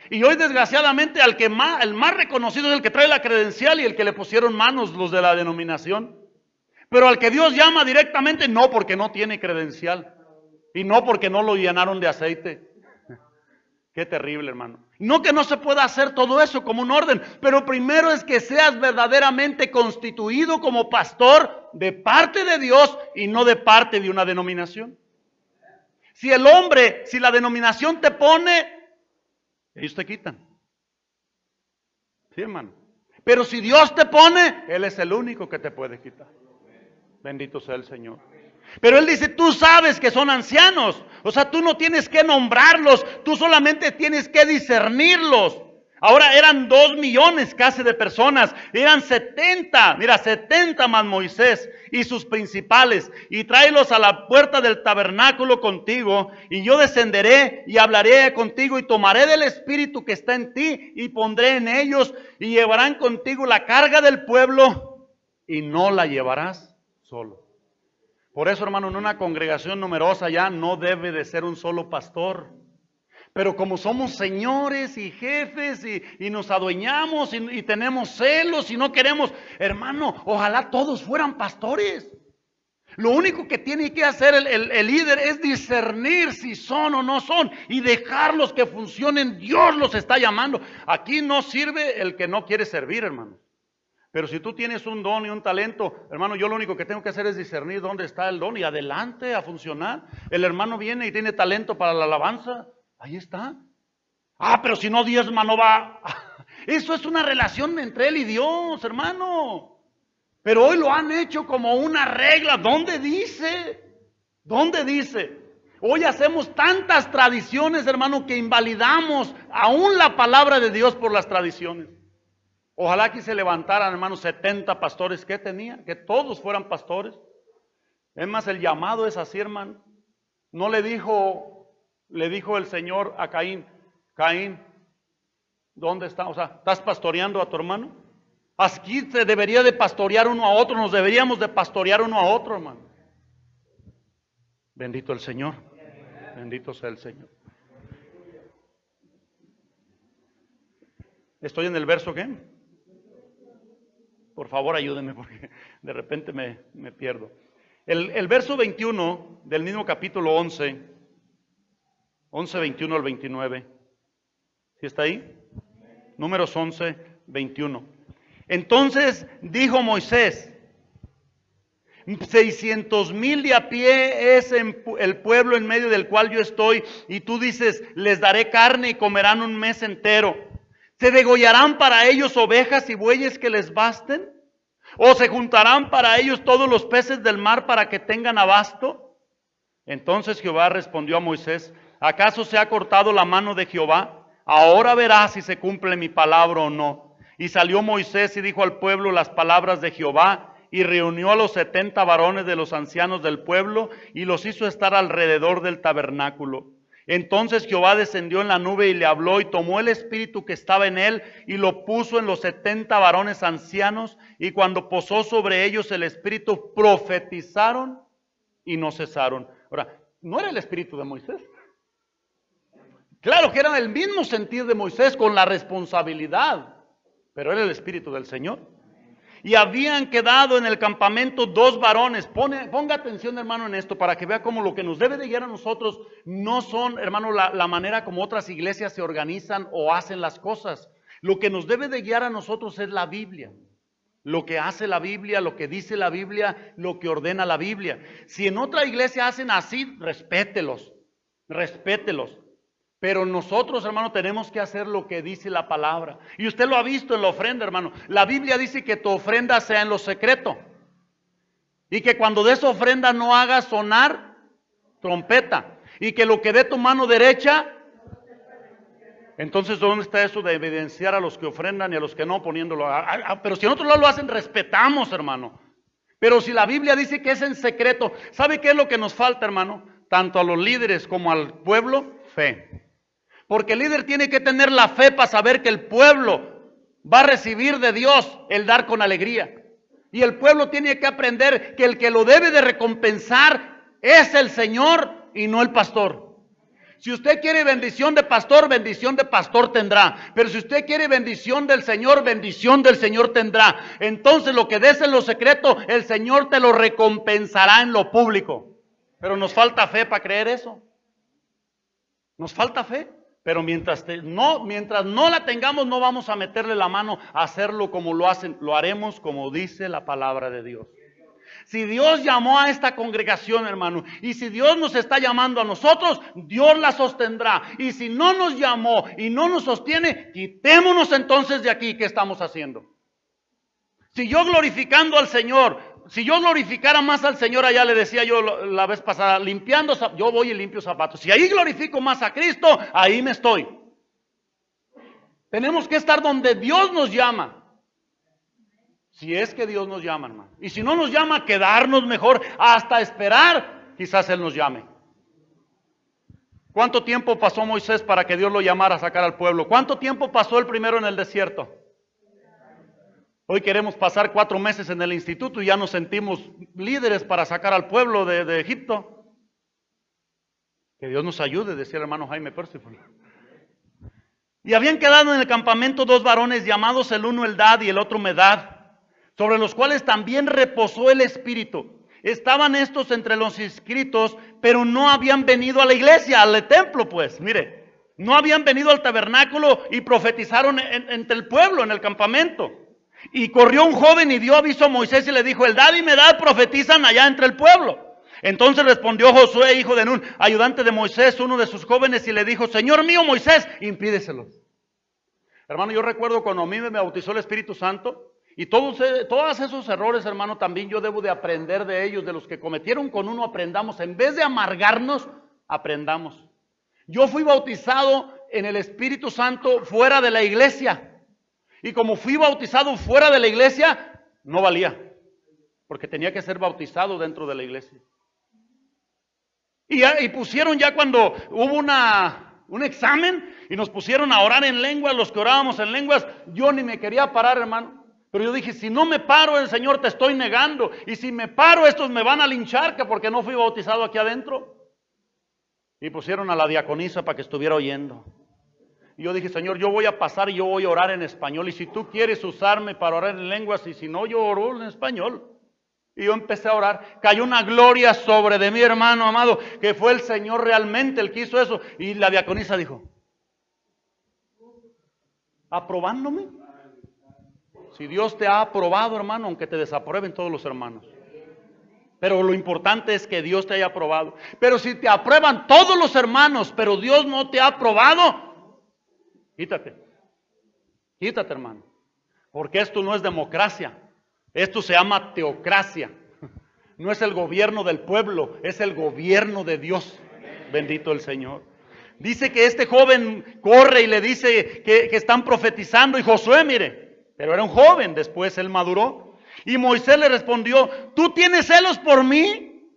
Y hoy desgraciadamente el más reconocido es el que trae la credencial y el que le pusieron manos los de la denominación. Pero al que Dios llama directamente, no, porque no tiene credencial. Y no porque no lo llenaron de aceite. Qué terrible, hermano. No que no se pueda hacer todo eso como un orden, pero primero es que seas verdaderamente constituido como pastor de parte de Dios y no de parte de una denominación. Si la denominación te pone, ellos te quitan. Sí, hermano. Pero si Dios te pone, Él es el único que te puede quitar. Bendito sea el Señor. Pero Él dice, tú sabes que son ancianos. O sea, tú no tienes que nombrarlos, tú solamente tienes que discernirlos. Ahora eran 2 millones casi de personas, eran 70, mira, 70 más Moisés y sus principales, y tráelos a la puerta del tabernáculo contigo, y yo descenderé y hablaré contigo, y tomaré del espíritu que está en ti, y pondré en ellos, y llevarán contigo la carga del pueblo, y no la llevarás solo. Por eso, hermano, en una congregación numerosa ya no debe de ser un solo pastor. Pero como somos señores y jefes y nos adueñamos y tenemos celos y no queremos, hermano, ojalá todos fueran pastores. Lo único que tiene que hacer el líder es discernir si son o no son y dejarlos que funcionen. Dios los está llamando. Aquí no sirve el que no quiere servir, hermano. Pero si tú tienes un don y un talento, hermano, yo lo único que tengo que hacer es discernir dónde está el don y adelante a funcionar. El hermano viene y tiene talento para la alabanza. Ahí está. Pero si no diezma no va. Eso es una relación entre él y Dios, hermano. Pero hoy lo han hecho como una regla. ¿Dónde dice? ¿Dónde dice? Hoy hacemos tantas tradiciones, hermano, que invalidamos aún la palabra de Dios por las tradiciones. Ojalá que se levantaran, hermano, 70 pastores. ¿Qué tenía? Que todos fueran pastores. Es más, el llamado es así, hermano. No le dijo el Señor a Caín, Caín, ¿dónde está? O sea, ¿estás pastoreando a tu hermano? Aquí se debería de pastorear uno a otro, nos deberíamos de pastorear uno a otro, hermano. Bendito el Señor, bendito sea el Señor. ¿Estoy en el verso qué? Por favor, ayúdenme porque de repente me pierdo. El verso 21 del mismo capítulo 11, 21 al 29. ¿Sí está ahí? Números 11, 21. Entonces dijo Moisés, 600,000 de a pie es el pueblo en medio del cual yo estoy, y tú dices, les daré carne y comerán un mes entero. ¿Se degollarán para ellos ovejas y bueyes que les basten? ¿O se juntarán para ellos todos los peces del mar para que tengan abasto? Entonces Jehová respondió a Moisés, ¿acaso se ha cortado la mano de Jehová? Ahora verás si se cumple mi palabra o no. Y salió Moisés y dijo al pueblo las palabras de Jehová, y reunió a los 70 varones de los ancianos del pueblo, y los hizo estar alrededor del tabernáculo. Entonces Jehová descendió en la nube y le habló, y tomó el espíritu que estaba en él, y lo puso en los 70 varones ancianos, y cuando posó sobre ellos el espíritu, profetizaron y no cesaron. Ahora, ¿no era el espíritu de Moisés? Claro que era el mismo sentir de Moisés, con la responsabilidad, pero era el espíritu del Señor. Y habían quedado en el campamento 2 varones. Ponga atención, hermano, en esto, para que vea cómo lo que nos debe de guiar a nosotros no son, hermano, la manera como otras iglesias se organizan o hacen las cosas. Lo que nos debe de guiar a nosotros es la Biblia. Lo que hace la Biblia, lo que dice la Biblia, lo que ordena la Biblia. Si en otra iglesia hacen así, respételos. Pero nosotros, hermano, tenemos que hacer lo que dice la palabra. Y usted lo ha visto en la ofrenda, hermano. La Biblia dice que tu ofrenda sea en lo secreto. Y que cuando des ofrenda no hagas sonar trompeta. Y que lo que dé tu mano derecha. Entonces, ¿dónde está eso de evidenciar a los que ofrendan y a los que no poniéndolo? Pero si en otro lado lo hacen, respetamos, hermano. Pero si la Biblia dice que es en secreto, ¿sabe qué es lo que nos falta, hermano? Tanto a los líderes como al pueblo, fe. Porque el líder tiene que tener la fe para saber que el pueblo va a recibir de Dios el dar con alegría. Y el pueblo tiene que aprender que el que lo debe de recompensar es el Señor y no el pastor. Si usted quiere bendición de pastor tendrá. Pero si usted quiere bendición del Señor tendrá. Entonces lo que des en lo secreto, el Señor te lo recompensará en lo público. Pero nos falta fe para creer eso. Nos falta fe. Pero mientras no la tengamos, no vamos a meterle la mano a hacerlo como lo hacen. Lo haremos como dice la palabra de Dios. Si Dios llamó a esta congregación, hermano, y si Dios nos está llamando a nosotros, Dios la sostendrá. Y si no nos llamó y no nos sostiene, quitémonos entonces de aquí. ¿Qué estamos haciendo? Si yo glorificando al Señor, si yo glorificara más al Señor, allá le decía yo la vez pasada, limpiando, yo voy y limpio zapatos. Si ahí glorifico más a Cristo, ahí me estoy. Tenemos que estar donde Dios nos llama. Si es que Dios nos llama, hermano. Y si no nos llama, quedarnos mejor hasta esperar, quizás Él nos llame. ¿Cuánto tiempo pasó Moisés para que Dios lo llamara a sacar al pueblo? ¿Cuánto tiempo pasó el primero en el desierto? Hoy queremos pasar 4 meses en el instituto y ya nos sentimos líderes para sacar al pueblo de Egipto. Que Dios nos ayude, decía el hermano Jaime Percival. Y habían quedado en el campamento 2 varones llamados el uno Eldad y el otro Medad, sobre los cuales también reposó el Espíritu. Estaban estos entre los inscritos, pero no habían venido a la iglesia, al templo, pues, mire. No habían venido al tabernáculo y profetizaron entre el pueblo, en el campamento. Y corrió un joven y dio aviso a Moisés y le dijo, Eldad y Medad profetizan allá entre el pueblo. Entonces respondió Josué, hijo de Nun, ayudante de Moisés, uno de sus jóvenes, y le dijo, Señor mío Moisés, impídeselos. Hermano, yo recuerdo cuando a mí me bautizó el Espíritu Santo, y todos esos errores, hermano, también yo debo de aprender de ellos, de los que cometieron con uno, aprendamos, en vez de amargarnos, aprendamos. Yo fui bautizado en el Espíritu Santo fuera de la iglesia. Y como fui bautizado fuera de la iglesia, no valía. Porque tenía que ser bautizado dentro de la iglesia. Y pusieron ya cuando hubo un examen y nos pusieron a orar en lenguas, los que orábamos en lenguas, yo ni me quería parar, hermano. Pero yo dije, si no me paro, el Señor te estoy negando. Y si me paro, estos me van a linchar, que porque no fui bautizado aquí adentro. Y pusieron a la diaconisa para que estuviera oyendo. Y yo dije, Señor, yo voy a pasar y yo voy a orar en español. Y si tú quieres usarme para orar en lenguas, y si no, yo oro en español. Y yo empecé a orar. Cayó una gloria sobre de mi hermano amado, que fue el Señor realmente el que hizo eso. Y la diaconisa dijo, ¿aprobándome? Si Dios te ha aprobado, hermano, aunque te desaprueben todos los hermanos. Pero lo importante es que Dios te haya aprobado. Pero si te aprueban todos los hermanos, pero Dios no te ha aprobado, quítate. Quítate, hermano. Porque esto no es democracia. Esto se llama teocracia. No es el gobierno del pueblo, es el gobierno de Dios. Bendito el Señor. Dice que este joven corre y le dice que están profetizando. Y Josué, mire, pero era un joven, después él maduró. Y Moisés le respondió, ¿tú tienes celos por mí?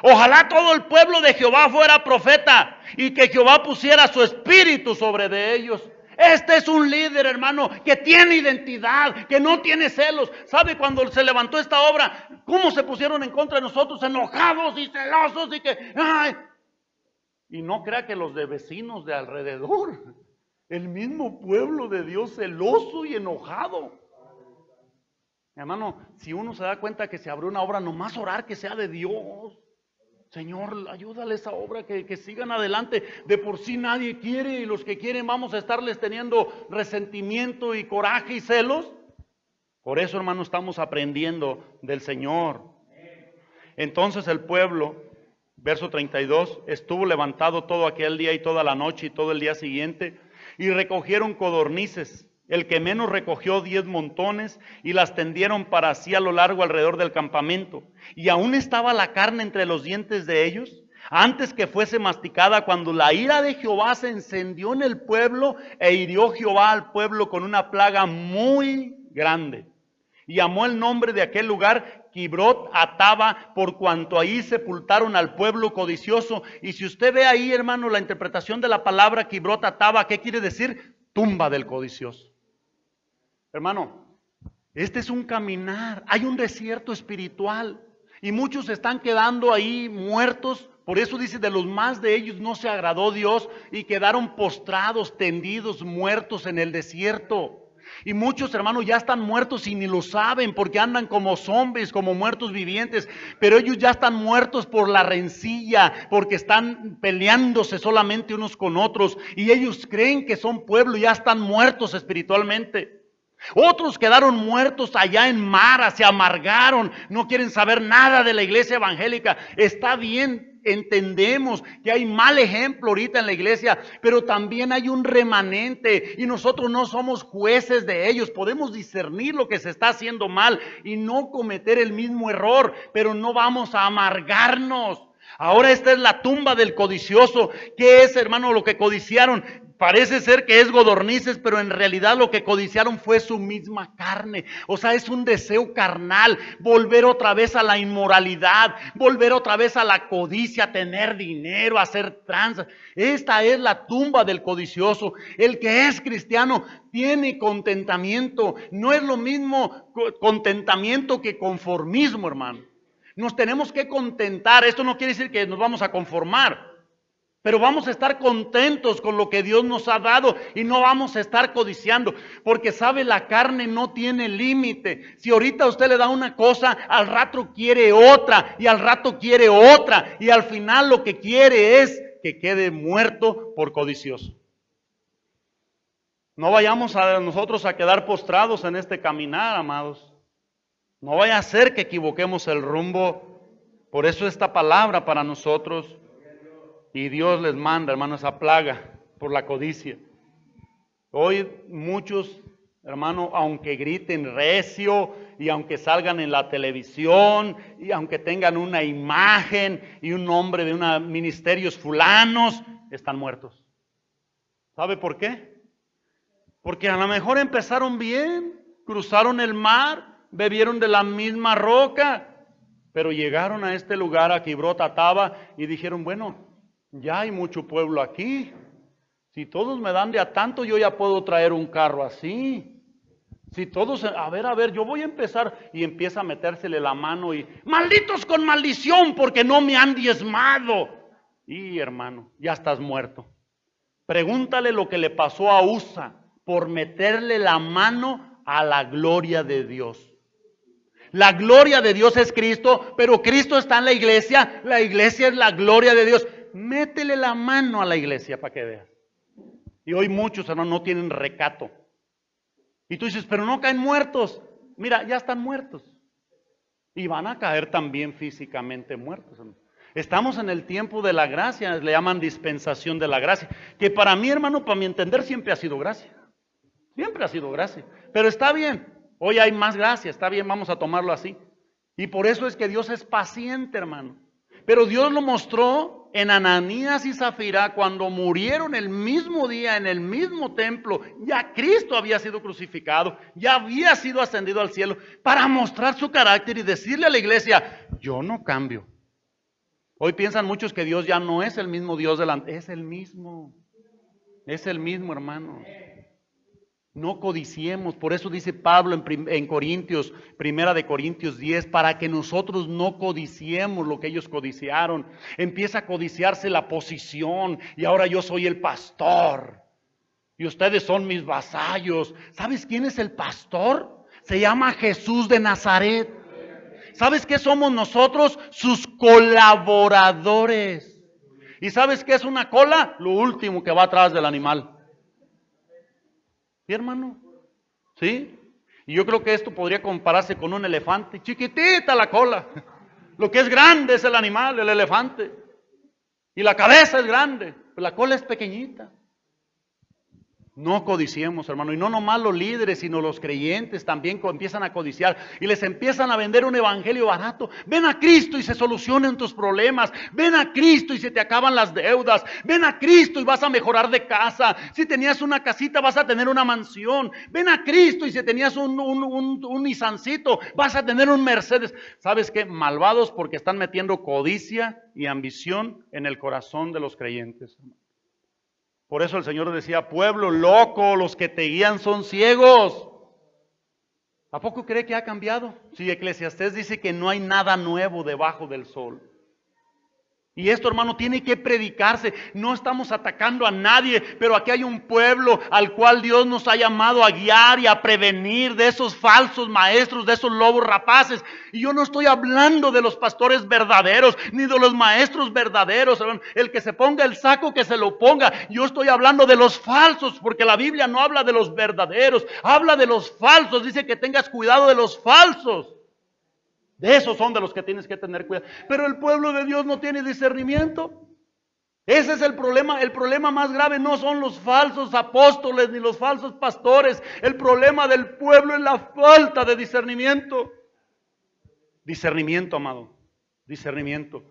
Ojalá todo el pueblo de Jehová fuera profeta y que Jehová pusiera su espíritu sobre de ellos. Este es un líder, hermano, que tiene identidad, que no tiene celos. ¿Sabe cuando se levantó esta obra? ¿Cómo se pusieron en contra de nosotros? Enojados y celosos y que... ¡ay! Y no crea que los de vecinos de alrededor. El mismo pueblo de Dios celoso y enojado. Hermano, si uno se da cuenta que se abrió una obra, nomás orar que sea de Dios. Señor, ayúdale a esa obra, que sigan adelante. De por sí nadie quiere y los que quieren vamos a estarles teniendo resentimiento y coraje y celos. Por eso, hermano, estamos aprendiendo del Señor. Entonces el pueblo, verso 32, estuvo levantado todo aquel día y toda la noche y todo el día siguiente y recogieron codornices. El que menos recogió 10 montones y las tendieron para sí a lo largo alrededor del campamento. Y aún estaba la carne entre los dientes de ellos, antes que fuese masticada, cuando la ira de Jehová se encendió en el pueblo e hirió Jehová al pueblo con una plaga muy grande. Y llamó el nombre de aquel lugar Kibrot Ataba, por cuanto ahí sepultaron al pueblo codicioso. Y si usted ve ahí, hermano, la interpretación de la palabra Kibrot Ataba, ¿qué quiere decir? Tumba del codicioso. Hermano, este es un caminar, hay un desierto espiritual y muchos están quedando ahí muertos. Por eso dice, de los más de ellos no se agradó Dios y quedaron postrados, tendidos, muertos en el desierto. Y muchos, hermanos, ya están muertos y ni lo saben porque andan como zombies, como muertos vivientes. Pero ellos ya están muertos por la rencilla, porque están peleándose solamente unos con otros. Y ellos creen que son pueblo y ya están muertos espiritualmente. Otros quedaron muertos allá en Mara, se amargaron, no quieren saber nada de la iglesia evangélica. Está bien, entendemos que hay mal ejemplo ahorita en la iglesia, pero también hay un remanente y nosotros no somos jueces de ellos. Podemos discernir lo que se está haciendo mal y no cometer el mismo error, pero no vamos a amargarnos. Ahora esta es la tumba del codicioso. ¿Qué es, hermano, lo que codiciaron? Parece ser que es codornices, pero en realidad lo que codiciaron fue su misma carne. O sea, es un deseo carnal, volver otra vez a la inmoralidad, volver otra vez a la codicia, tener dinero, hacer tranzas. Esta es la tumba del codicioso. El que es cristiano tiene contentamiento. No es lo mismo contentamiento que conformismo, hermano. Nos tenemos que contentar. Esto no quiere decir que nos vamos a conformar. Pero vamos a estar contentos con lo que Dios nos ha dado y no vamos a estar codiciando, porque sabe, la carne no tiene límite. Si ahorita usted le da una cosa, al rato quiere otra y al rato quiere otra y al final lo que quiere es que quede muerto por codicioso. No vayamos a nosotros a quedar postrados en este caminar, amados. No vaya a ser que equivoquemos el rumbo. Por eso esta palabra para nosotros. Y Dios les manda, hermano, esa plaga por la codicia. Hoy muchos Hermano, aunque griten recio y aunque salgan en la televisión y aunque tengan una imagen y un nombre de unos ministerios fulanos, están muertos. ¿Sabe por qué? Porque a lo mejor empezaron bien, cruzaron el mar, bebieron de la misma roca, pero llegaron a este lugar, a Kibrot Ataba, y dijeron, bueno, ya hay mucho pueblo aquí. Si todos me dan de a tanto, yo ya puedo traer un carro así. Si todos, a ver, yo voy a empezar, y empieza a metérsele la mano y, malditos con maldición, porque no me han diezmado. Y hermano, ya estás muerto. Pregúntale lo que le pasó a Usa por meterle la mano a la gloria de Dios. La gloria de Dios es Cristo, pero Cristo está en la iglesia es la gloria de Dios. Métele la mano a la iglesia para que veas. Y hoy muchos, hermanos, no tienen recato. Y tú dices, pero no caen muertos. Mira, ya están muertos. Y van a caer también físicamente muertos, hermano. Estamos en el tiempo de la gracia, le llaman dispensación de la gracia, que para mí, hermano, para mi entender, siempre ha sido gracia. Siempre ha sido gracia. Pero está bien, hoy hay más gracia, está bien, vamos a tomarlo así. Y por eso es que Dios es paciente, hermano. Pero Dios lo mostró en Ananías y Zafira cuando murieron el mismo día en el mismo templo. Ya Cristo había sido crucificado, ya había sido ascendido al cielo, para mostrar su carácter y decirle a la iglesia, yo no cambio. Hoy piensan muchos que Dios ya no es el mismo Dios delante, es el mismo, hermano. No codiciemos, por eso dice Pablo en Corintios, 1 Corintios 10, para que nosotros no codiciemos lo que ellos codiciaron. Empieza a codiciarse la posición y ahora yo soy el pastor y ustedes son mis vasallos. ¿Sabes quién es el pastor? Se llama Jesús de Nazaret. ¿Sabes qué somos nosotros? Sus colaboradores. ¿Y sabes qué es una cola? Lo último que va atrás del animal. ¿Sí, hermano? ¿Sí? Y yo creo que esto podría compararse con un elefante. Chiquitita la cola. Lo que es grande es el animal, el elefante. Y la cabeza es grande, pero la cola es pequeñita. No codiciemos, hermano, y no nomás los líderes, sino los creyentes también empiezan a codiciar y les empiezan a vender un evangelio barato. Ven a Cristo y se solucionan tus problemas. Ven a Cristo y se te acaban las deudas. Ven a Cristo y vas a mejorar de casa. Si tenías una casita, vas a tener una mansión. Ven a Cristo y si tenías un Nissancito, vas a tener un Mercedes. ¿Sabes qué? Malvados porque están metiendo codicia y ambición en el corazón de los creyentes. Por eso el Señor decía, pueblo loco, los que te guían son ciegos. ¿A poco cree que ha cambiado? Si Eclesiastés dice que no hay nada nuevo debajo del sol. Y esto, hermano, tiene que predicarse. No estamos atacando a nadie, pero aquí hay un pueblo al cual Dios nos ha llamado a guiar y a prevenir de esos falsos maestros, de esos lobos rapaces. Y yo no estoy hablando de los pastores verdaderos, ni de los maestros verdaderos, hermano. El que se ponga el saco, que se lo ponga. Yo estoy hablando de los falsos, porque la Biblia no habla de los verdaderos, habla de los falsos. Dice que tengas cuidado de los falsos. De esos son de los que tienes que tener cuidado. Pero el pueblo de Dios no tiene discernimiento. Ese es el problema. El problema más grave no son los falsos apóstoles ni los falsos pastores. El problema del pueblo es la falta de discernimiento. Discernimiento, amado. Discernimiento.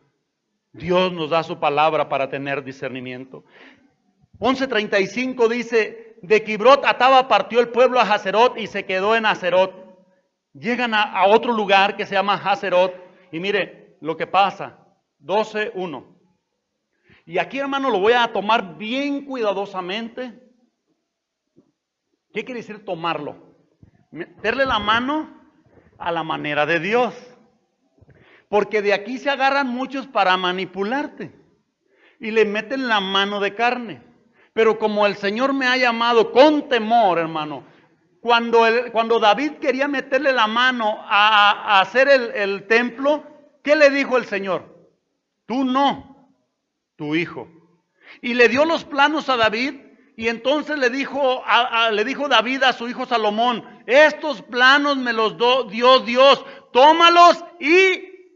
Dios nos da su palabra para tener discernimiento. 11:35 dice, de Kibrot Ataba partió el pueblo a Hazerot y se quedó en Hazerot. Llegan a otro lugar que se llama Hazerot. Y mire lo que pasa. 12:1. Y aquí, hermano, lo voy a tomar bien cuidadosamente. ¿Qué quiere decir tomarlo? Meterle la mano a la manera de Dios. Porque de aquí se agarran muchos para manipularte. Y le meten la mano de carne. Pero como el Señor me ha llamado con temor, hermano. Cuando David quería meterle la mano a hacer el templo, ¿qué le dijo el Señor? Tú no, tu hijo. Y le dio los planos a David y entonces le dijo David a su hijo Salomón, estos planos me los dio Dios, tómalos y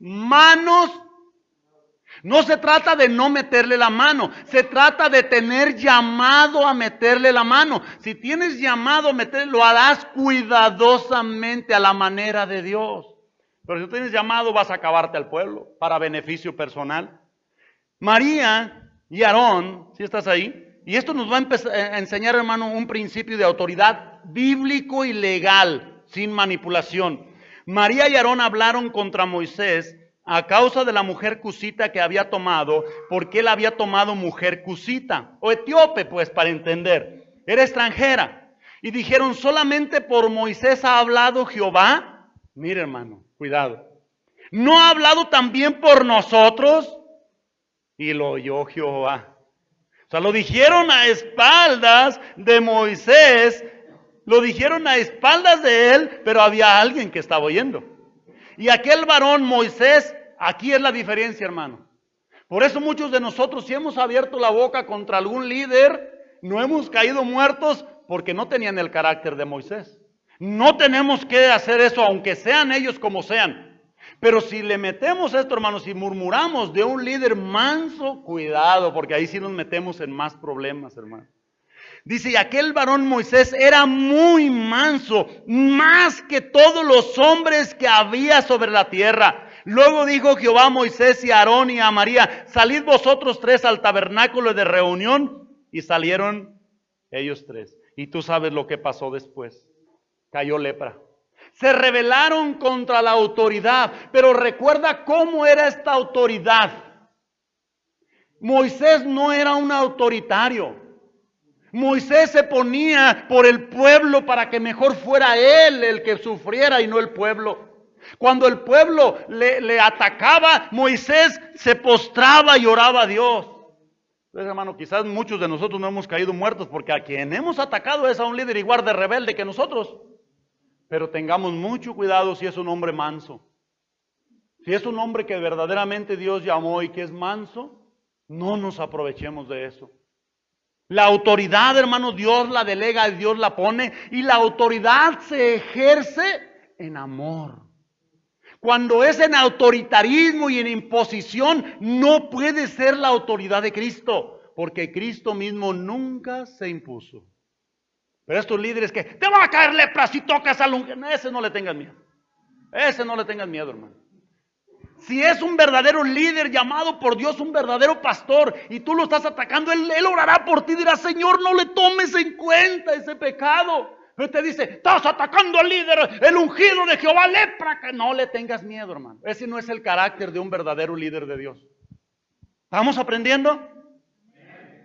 No se trata de no meterle la mano, se trata de tener llamado a meterle la mano. Si tienes llamado a meterle, lo harás cuidadosamente a la manera de Dios. Pero si tienes llamado, vas a acabarte al pueblo para beneficio personal. María y Aarón, si estás ahí, y esto nos va a enseñar, hermano, un principio de autoridad bíblico y legal, sin manipulación. María y Aarón hablaron contra Moisés a causa de la mujer cusita que había tomado, porque él había tomado mujer cusita, o etíope, pues, para entender. Era extranjera. Y dijeron, ¿solamente por Moisés ha hablado Jehová? Mire, hermano, cuidado. ¿No ha hablado también por nosotros? Y lo oyó Jehová. O sea, lo dijeron a espaldas de Moisés, lo dijeron a espaldas de él, pero había alguien que estaba oyendo. Y aquel varón, Moisés, aquí es la diferencia, hermano. Por eso muchos de nosotros, si hemos abierto la boca contra algún líder, no hemos caído muertos porque no tenían el carácter de Moisés. No tenemos que hacer eso, aunque sean ellos como sean. Pero si le metemos esto, hermano, si murmuramos de un líder manso, cuidado, porque ahí sí nos metemos en más problemas, hermano. Dice, y aquel varón Moisés era muy manso, más que todos los hombres que había sobre la tierra. Luego dijo Jehová a Moisés y a Aarón y a María, salid vosotros tres al tabernáculo de reunión. Y salieron ellos tres. Y tú sabes lo que pasó después. Cayó lepra. Se rebelaron contra la autoridad. Pero recuerda cómo era esta autoridad. Moisés no era un autoritario. Moisés se ponía por el pueblo para que mejor fuera él el que sufriera y no el pueblo. Cuando el pueblo le atacaba, Moisés se postraba y oraba a Dios. Entonces, hermano, quizás muchos de nosotros no hemos caído muertos porque a quien hemos atacado es a un líder igual de rebelde que nosotros. Pero tengamos mucho cuidado si es un hombre manso. Si es un hombre que verdaderamente Dios llamó y que es manso, no nos aprovechemos de eso. La autoridad, hermano, Dios la delega, Dios la pone, y la autoridad se ejerce en amor. Cuando es en autoritarismo y en imposición, no puede ser la autoridad de Cristo, porque Cristo mismo nunca se impuso. Pero estos líderes que te va a caer lepra si tocas al ungido, ese no le tengas miedo. Ese no le tengas miedo, hermano. Si es un verdadero líder llamado por Dios, un verdadero pastor, y tú lo estás atacando, él orará por ti y dirá, Señor, no le tomes en cuenta ese pecado. Pero te dice, estás atacando al líder, el ungido de Jehová, lepra. Que no le tengas miedo, hermano. Ese no es el carácter de un verdadero líder de Dios. ¿Estamos aprendiendo?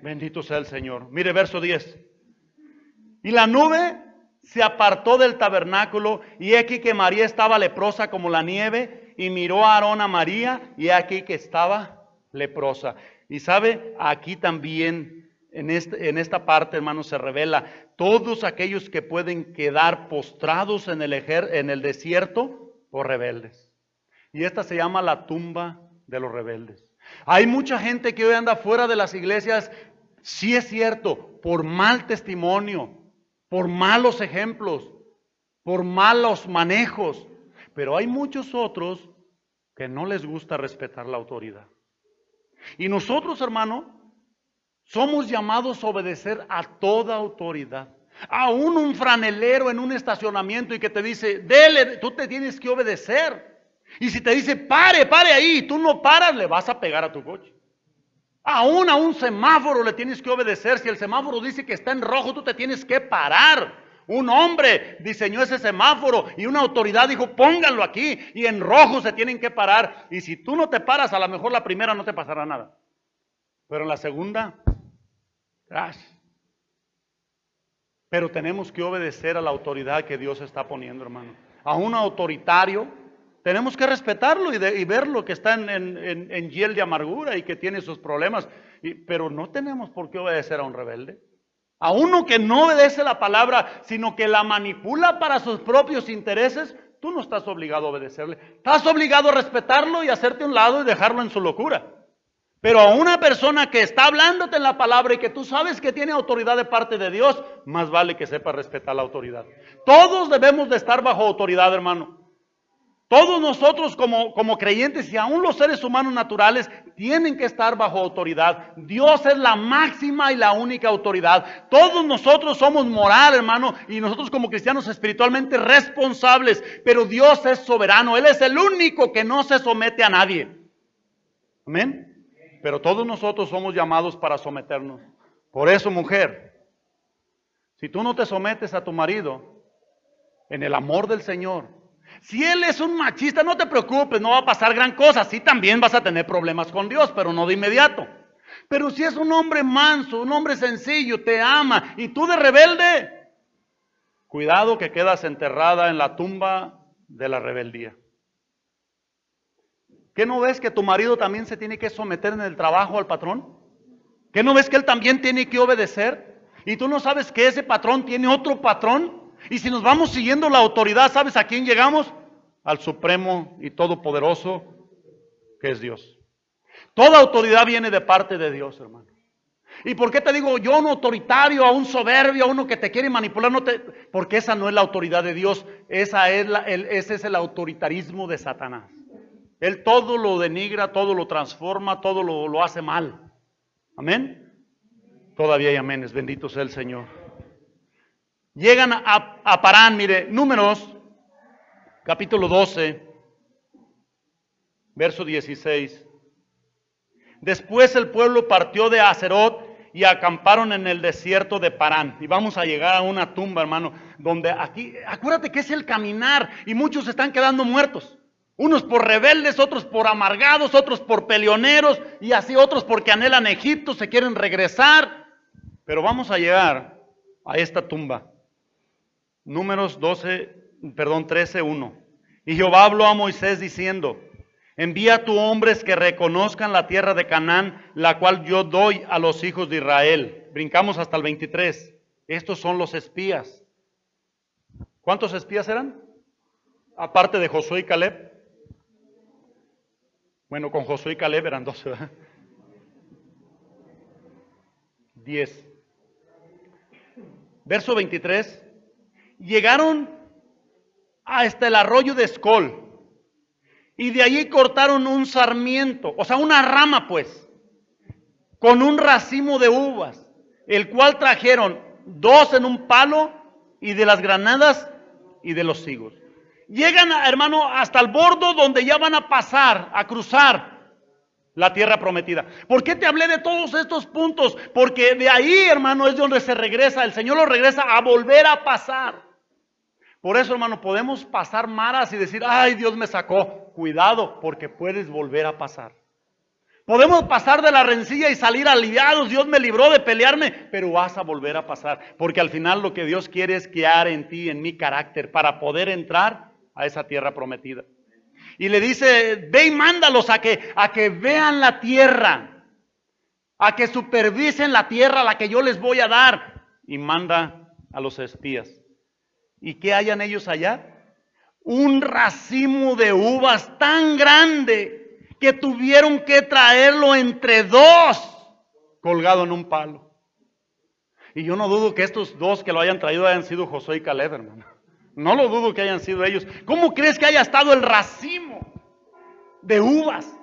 Bendito sea el Señor. Mire verso 10. Y la nube se apartó del tabernáculo, y aquí que María estaba leprosa como la nieve. Y miró a Aarón a María, y aquí que estaba leprosa. Y sabe, aquí también, en esta parte, hermano, se revela todos aquellos que pueden quedar postrados en el desierto por rebeldes. Y esta se llama la tumba de los rebeldes. Hay mucha gente que hoy anda fuera de las iglesias, sí es cierto, por mal testimonio, por malos ejemplos, por malos manejos. Pero hay muchos otros que no les gusta respetar la autoridad. Y nosotros, hermano, somos llamados a obedecer a toda autoridad. Aún un franelero en un estacionamiento y que te dice, dele, tú te tienes que obedecer. Y si te dice, pare ahí, y tú no paras, le vas a pegar a tu coche. Aún a un semáforo le tienes que obedecer. Si el semáforo dice que está en rojo, tú te tienes que parar. Un hombre diseñó ese semáforo y una autoridad dijo, pónganlo aquí, y en rojo se tienen que parar. Y si tú no te paras, a lo mejor la primera no te pasará nada. Pero en la segunda, crash. Pero tenemos que obedecer a la autoridad que Dios está poniendo, hermano. A un autoritario, tenemos que respetarlo y ver lo que está en hiel de amargura y que tiene sus problemas. Pero no tenemos por qué obedecer a un rebelde. A uno que no obedece la palabra, sino que la manipula para sus propios intereses, tú no estás obligado a obedecerle. Estás obligado a respetarlo y hacerte a un lado y dejarlo en su locura. Pero a una persona que está hablándote en la palabra y que tú sabes que tiene autoridad de parte de Dios, más vale que sepa respetar la autoridad. Todos debemos de estar bajo autoridad, hermano. Todos nosotros como creyentes y aún los seres humanos naturales tienen que estar bajo autoridad. Dios es la máxima y la única autoridad. Todos nosotros somos moral, hermano, y nosotros como cristianos espiritualmente responsables, pero Dios es soberano. Él es el único que no se somete a nadie. Amén. Pero todos nosotros somos llamados para someternos. Por eso, mujer, si tú no te sometes a tu marido en el amor del Señor, si él es un machista, no te preocupes, no va a pasar gran cosa. Sí, también vas a tener problemas con Dios, pero no de inmediato. Pero si es un hombre manso, un hombre sencillo, te ama, y tú de rebelde, cuidado que quedas enterrada en la tumba de la rebeldía. ¿Qué no ves que tu marido también se tiene que someter en el trabajo al patrón? ¿Qué no ves que él también tiene que obedecer? Y tú no sabes que ese patrón tiene otro patrón. Y si nos vamos siguiendo la autoridad, ¿sabes a quién llegamos? Al supremo y todopoderoso que es Dios. Toda autoridad viene de parte de Dios, hermano. ¿Y por qué te digo yo, un autoritario, a un soberbio, a uno que te quiere manipular? Porque esa no es la autoridad de Dios, ese es el autoritarismo de Satanás. Él todo lo denigra, todo lo transforma, todo lo hace mal. Amén. Todavía hay aménes, bendito sea el Señor. Llegan a Parán, mire, Números, capítulo 12, verso 16. Después el pueblo partió de Haserot y acamparon en el desierto de Parán. Y vamos a llegar a una tumba, hermano, donde aquí, acuérdate que es el caminar y muchos están quedando muertos. Unos por rebeldes, otros por amargados, otros por peleoneros y así otros porque anhelan Egipto, se quieren regresar. Pero vamos a llegar a esta tumba. Números 13, 1. Y Jehová habló a Moisés diciendo: envía a tus hombres que reconozcan la tierra de Canaán, la cual yo doy a los hijos de Israel. Brincamos hasta el 23. Estos son los espías. ¿Cuántos espías eran? Aparte de Josué y Caleb. Bueno, con Josué y Caleb eran 12, ¿verdad? 10. Verso 23. Llegaron hasta el arroyo de Escol. Y de allí cortaron un sarmiento, o sea, una rama pues, con un racimo de uvas, el cual trajeron 2 en un palo, y de las granadas y de los higos. Llegan, hermano, hasta el bordo donde ya van a pasar, a cruzar la tierra prometida. ¿Por qué te hablé de todos estos puntos? Porque de ahí, hermano, es donde se regresa, el Señor lo regresa a volver a pasar. Por eso, hermano, podemos pasar maras y decir: ay, Dios me sacó. Cuidado, porque puedes volver a pasar. Podemos pasar de la rencilla y salir aliviados. Dios me libró de pelearme, pero vas a volver a pasar. Porque al final lo que Dios quiere es crear en ti, en mi carácter, para poder entrar a esa tierra prometida. Y le dice: ve y mándalos a que vean la tierra, a que supervisen la tierra a la que yo les voy a dar. Y manda a los espías. ¿Y qué hayan ellos allá? Un racimo de uvas tan grande que tuvieron que traerlo entre 2, colgado en un palo. Y yo no dudo que estos 2 que lo hayan traído hayan sido Josué y Caleb, hermano. No lo dudo que hayan sido ellos. ¿Cómo crees que haya estado el racimo de uvas?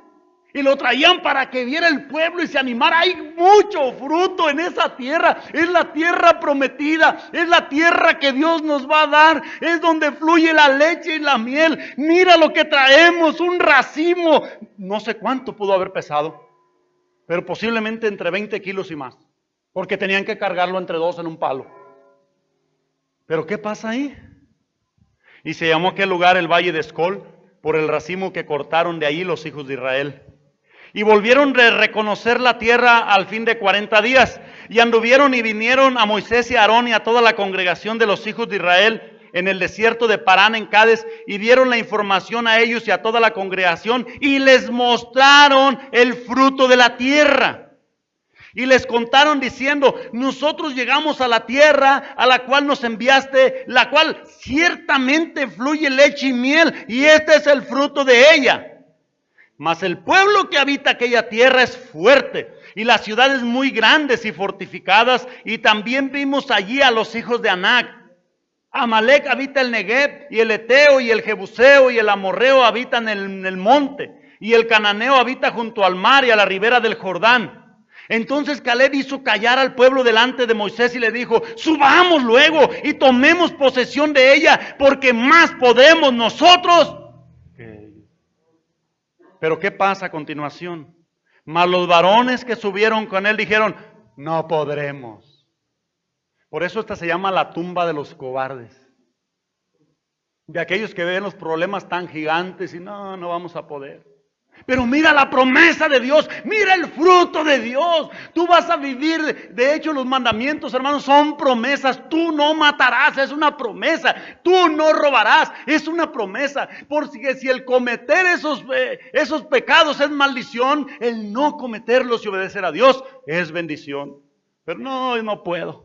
Y lo traían para que viera el pueblo y se animara. Hay mucho fruto en esa tierra. Es la tierra prometida. Es la tierra que Dios nos va a dar. Es donde fluye la leche y la miel. Mira lo que traemos, un racimo. No sé cuánto pudo haber pesado, pero posiblemente entre 20 kilos y más. Porque tenían que cargarlo entre 2 en un palo. ¿Pero qué pasa ahí? Y se llamó aquel lugar el Valle de Escol, por el racimo que cortaron de allí los hijos de Israel. Y volvieron a reconocer la tierra al fin de 40 días. Y anduvieron y vinieron a Moisés y a Aarón y a toda la congregación de los hijos de Israel en el desierto de Parán en Cades. Y dieron la información a ellos y a toda la congregación. Y les mostraron el fruto de la tierra. Y les contaron diciendo: nosotros llegamos a la tierra a la cual nos enviaste, la cual ciertamente fluye leche y miel. Y este es el fruto de ella. Mas el pueblo que habita aquella tierra es fuerte, y las ciudades muy grandes y fortificadas, y también vimos allí a los hijos de Anac. Amalek habita el Negev, y el Eteo, y el Jebuseo, y el Amorreo habitan en el monte. y el cananeo habita junto al mar y a la ribera del Jordán. Entonces Caleb hizo callar al pueblo delante de Moisés y le dijo: subamos luego y tomemos posesión de ella, porque más podemos nosotros que ellos. Pero ¿qué pasa a continuación? Mas los varones que subieron con él dijeron: no podremos. Por eso esta se llama la tumba de los cobardes. De aquellos que ven los problemas tan gigantes y no vamos a poder. Pero mira la promesa de Dios, mira el fruto de Dios. Tú vas a vivir, de hecho los mandamientos, hermanos, son promesas. Tú no matarás, es una promesa. Tú no robarás, es una promesa. Porque si el cometer esos pecados es maldición, el no cometerlos y obedecer a Dios es bendición. Pero no puedo.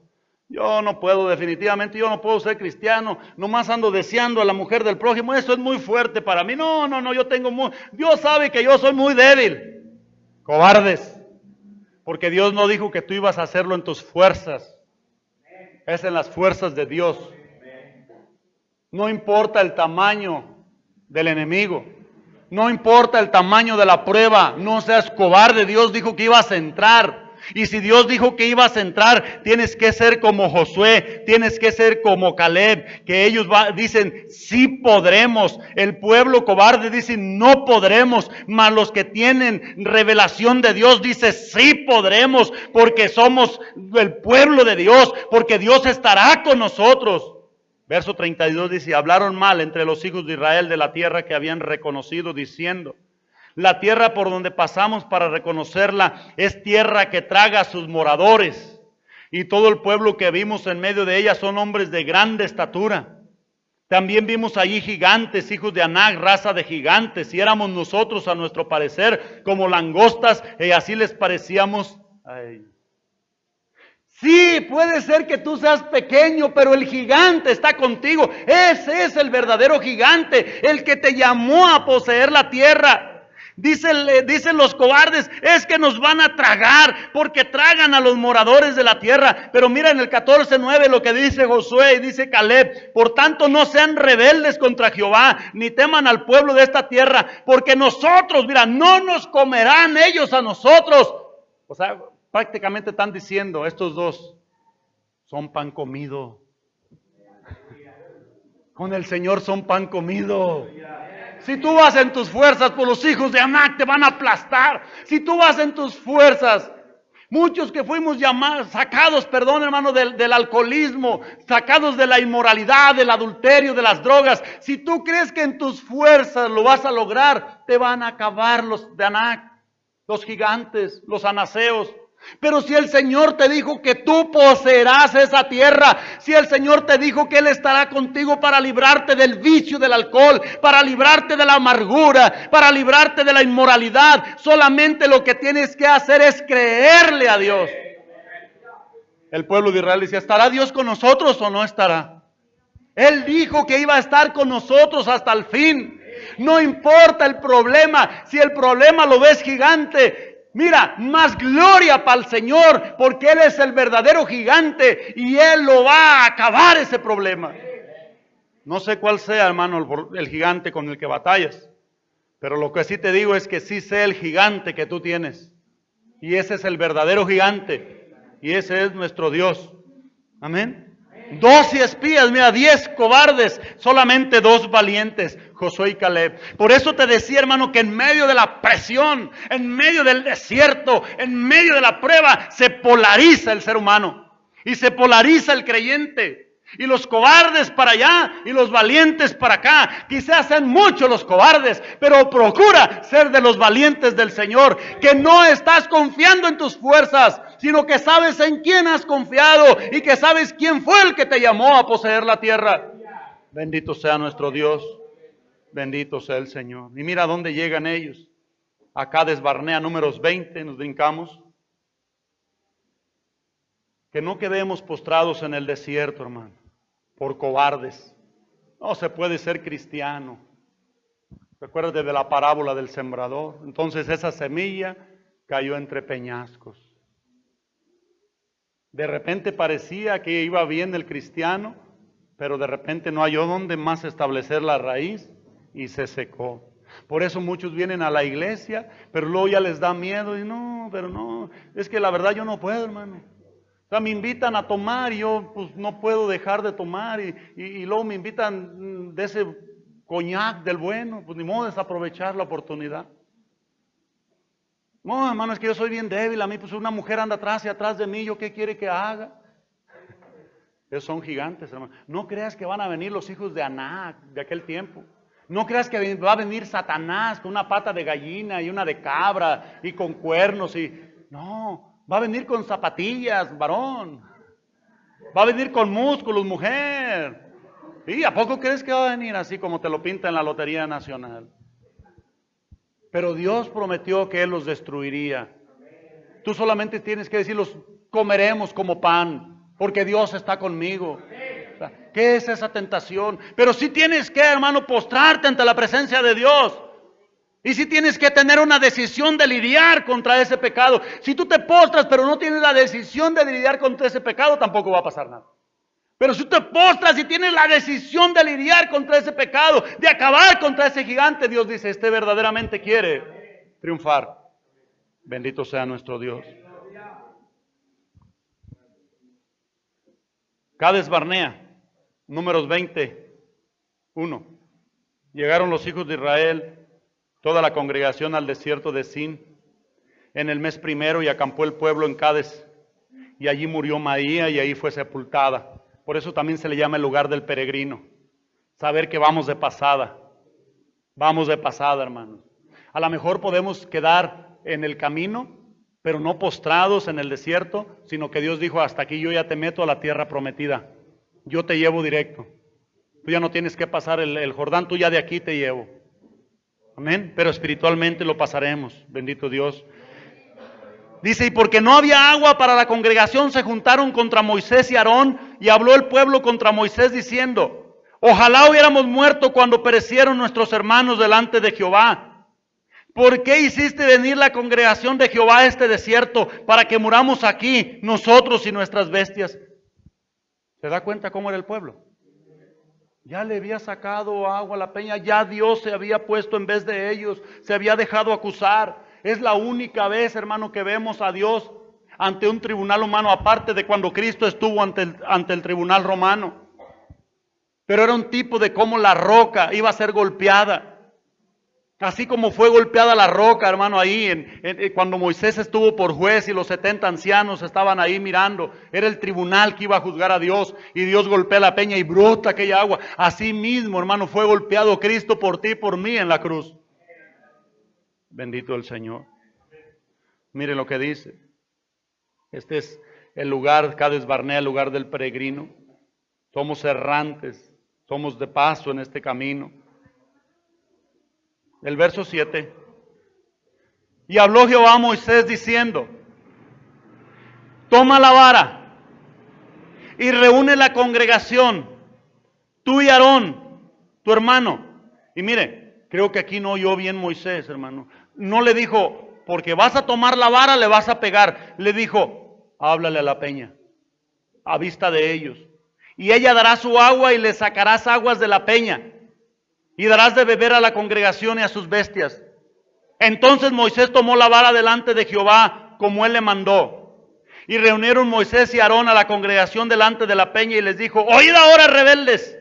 Yo no puedo, definitivamente, yo no puedo ser cristiano, nomás ando deseando a la mujer del prójimo, eso es muy fuerte para mí. No, Dios sabe que yo soy muy débil. Cobardes, porque Dios no dijo que tú ibas a hacerlo en tus fuerzas, es en las fuerzas de Dios. No importa el tamaño del enemigo, no importa el tamaño de la prueba, no seas cobarde. Dios dijo que ibas a entrar. Y si Dios dijo que ibas a entrar, tienes que ser como Josué, tienes que ser como Caleb, que ellos dicen: sí podremos. El pueblo cobarde dice: no podremos. Mas los que tienen revelación de Dios dice: sí podremos, porque somos el pueblo de Dios, porque Dios estará con nosotros. Verso 32 dice: hablaron mal entre los hijos de Israel de la tierra que habían reconocido, diciendo: la tierra por donde pasamos para reconocerla es tierra que traga a sus moradores, y todo el pueblo que vimos en medio de ella son hombres de grande estatura. También vimos allí gigantes, hijos de Anac, raza de gigantes, y éramos nosotros a nuestro parecer como langostas, y así les parecíamos a ellos. Sí, puede ser que tú seas pequeño, pero el gigante está contigo. Ese es el verdadero gigante, el que te llamó a poseer la tierra. Dicen los cobardes: es que nos van a tragar, porque tragan a los moradores de la tierra. Pero mira en el 14:9 lo que dice Josué y dice Caleb: por tanto no sean rebeldes contra Jehová, ni teman al pueblo de esta tierra, porque nosotros, mira, no nos comerán ellos a nosotros. O sea, prácticamente están diciendo estos dos: son pan comido. Con el Señor son pan comido. Si tú vas en tus fuerzas, por los hijos de Anac te van a aplastar. Si tú vas en tus fuerzas, muchos que fuimos sacados, hermano, del alcoholismo, sacados de la inmoralidad, del adulterio, de las drogas. Si tú crees que en tus fuerzas lo vas a lograr, te van a acabar los de Anac, los gigantes, los anaseos. Pero si el Señor te dijo que tú poseerás esa tierra, si el Señor te dijo que Él estará contigo para librarte del vicio del alcohol, para librarte de la amargura, para librarte de la inmoralidad, solamente lo que tienes que hacer es creerle a Dios. El pueblo de Israel dice: ¿estará Dios con nosotros o no estará? Él dijo que iba a estar con nosotros hasta el fin. No importa el problema, si el problema lo ves gigante, mira, más gloria para el Señor, porque Él es el verdadero gigante y Él lo va a acabar ese problema. No sé cuál sea, hermano, el gigante con el que batallas, pero lo que sí te digo es que sí sé el gigante que tú tienes, y ese es el verdadero gigante, y ese es nuestro Dios. Amén. 12 espías, mira, 10 cobardes, solamente 2 valientes, Josué y Caleb. Por eso te decía, hermano, que en medio de la presión, en medio del desierto, en medio de la prueba, se polariza el ser humano y se polariza el creyente. Y los cobardes para allá y los valientes para acá. Quizás sean muchos los cobardes, pero procura ser de los valientes del Señor, que no estás confiando en tus fuerzas, sino que sabes en quién has confiado y que sabes quién fue el que te llamó a poseer la tierra. Bendito sea nuestro Dios, bendito sea el Señor. Y mira dónde llegan ellos. Acá Barnea, Números 20, nos brincamos. Que no quedemos postrados en el desierto, hermano, por cobardes. No se puede ser cristiano. Recuerda de la parábola del sembrador. Entonces esa semilla cayó entre peñascos. De repente parecía que iba bien el cristiano, pero de repente no halló dónde más establecer la raíz y se secó. Por eso muchos vienen a la iglesia, pero luego ya les da miedo y no, pero no, es que la verdad yo no puedo, hermano. O sea, me invitan a tomar y yo pues no puedo dejar de tomar y luego me invitan de ese coñac del bueno, pues ni modo de desaprovechar la oportunidad. No, hermano, es que yo soy bien débil, a mí pues una mujer anda atrás y atrás de mí, ¿yo qué quiere que haga? Esos son gigantes, hermano. No creas que van a venir los hijos de Anac de aquel tiempo. No creas que va a venir Satanás con una pata de gallina y una de cabra y con cuernos y... No, va a venir con zapatillas, varón. Va a venir con músculos, mujer. ¿Y a poco crees que va a venir así como te lo pinta en la Lotería Nacional? Pero Dios prometió que Él los destruiría. Tú solamente tienes que decir, los comeremos como pan, porque Dios está conmigo. O sea, ¿qué es esa tentación? Pero sí tienes que, hermano, postrarte ante la presencia de Dios. Y sí tienes que tener una decisión de lidiar contra ese pecado. Si tú te postras pero no tienes la decisión de lidiar contra ese pecado, tampoco va a pasar nada. Pero si tú te postras y tienes la decisión de lidiar contra ese pecado, de acabar contra ese gigante, Dios dice, este verdaderamente quiere triunfar. Bendito sea nuestro Dios. Cades Barnea, Números 20:1. Llegaron los hijos de Israel, toda la congregación al desierto de Sin, en el mes primero, y acampó el pueblo en Cades. Y allí murió Maía y ahí fue sepultada. Por eso también se le llama el lugar del peregrino. Saber que vamos de pasada. Vamos de pasada, hermanos. A lo mejor podemos quedar en el camino, pero no postrados en el desierto, sino que Dios dijo, hasta aquí yo ya te meto a la tierra prometida. Yo te llevo directo. Tú ya no tienes que pasar el Jordán, tú ya de aquí te llevo. Amén. Pero espiritualmente lo pasaremos. Bendito Dios. Dice, y porque no había agua para la congregación, se juntaron contra Moisés y Aarón, y habló el pueblo contra Moisés diciendo, ojalá hubiéramos muerto cuando perecieron nuestros hermanos delante de Jehová. ¿Por qué hiciste venir la congregación de Jehová a este desierto para que muramos aquí, nosotros y nuestras bestias? ¿Se da cuenta cómo era el pueblo? Ya le había sacado agua a la peña, ya Dios se había puesto en vez de ellos, se había dejado acusar. Es la única vez, hermano, que vemos a Dios ante un tribunal humano, aparte de cuando Cristo estuvo ante el tribunal romano. Pero era un tipo de cómo la roca iba a ser golpeada. Así como fue golpeada la roca, hermano, ahí cuando Moisés estuvo por juez y los 70 ancianos estaban ahí mirando. Era el tribunal que iba a juzgar a Dios y Dios golpea la peña y brota aquella agua. Así mismo, hermano, fue golpeado Cristo por ti y por mí en la cruz. Bendito el Señor. Mire lo que dice. Este es el lugar, Cades Barnea, el lugar del peregrino. Somos errantes, somos de paso en este camino. El verso 7. Y habló Jehová a Moisés diciendo, toma la vara y reúne la congregación, tú y Aarón, tu hermano. Y mire, creo que aquí no oyó bien Moisés, hermano. No le dijo, porque vas a tomar la vara, le vas a pegar. Le dijo, háblale a la peña, a vista de ellos. Y ella dará su agua y le sacarás aguas de la peña. Y darás de beber a la congregación y a sus bestias. Entonces Moisés tomó la vara delante de Jehová, como él le mandó. Y reunieron Moisés y Aarón a la congregación delante de la peña y les dijo, oíd ahora, rebeldes,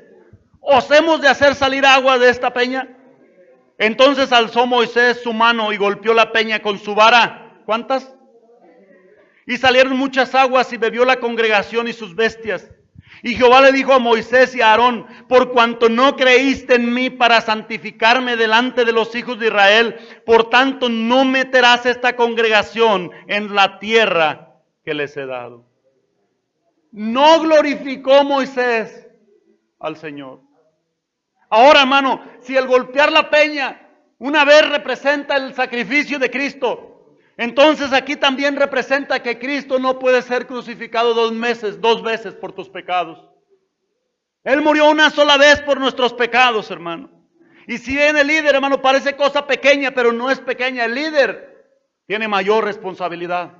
¿os hemos de hacer salir agua de esta peña? Entonces alzó Moisés su mano y golpeó la peña con su vara. ¿Cuántas? Y salieron muchas aguas y bebió la congregación y sus bestias. Y Jehová le dijo a Moisés y a Aarón, por cuanto no creíste en mí para santificarme delante de los hijos de Israel, por tanto no meterás esta congregación en la tierra que les he dado. No glorificó Moisés al Señor. Ahora, hermano, si el golpear la peña una vez representa el sacrificio de Cristo, entonces aquí también representa que Cristo no puede ser crucificado dos veces por tus pecados. Él murió una sola vez por nuestros pecados, hermano. Y si bien el líder, hermano, parece cosa pequeña, pero no es pequeña. El líder tiene mayor responsabilidad.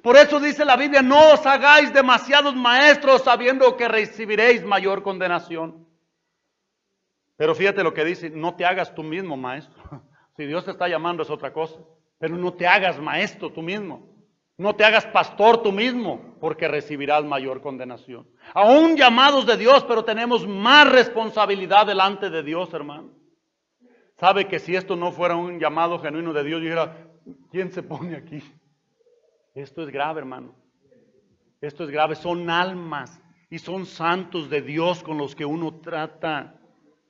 Por eso dice la Biblia, no os hagáis demasiados maestros sabiendo que recibiréis mayor condenación. Pero fíjate lo que dice, no te hagas tú mismo maestro. Si Dios te está llamando es otra cosa. Pero no te hagas maestro tú mismo. No te hagas pastor tú mismo, porque recibirás mayor condenación. Aún llamados de Dios, pero tenemos más responsabilidad delante de Dios, hermano. Sabe que si esto no fuera un llamado genuino de Dios, yo dijera, ¿quién se pone aquí? Esto es grave, hermano. Esto es grave. Son almas y son santos de Dios con los que uno trata.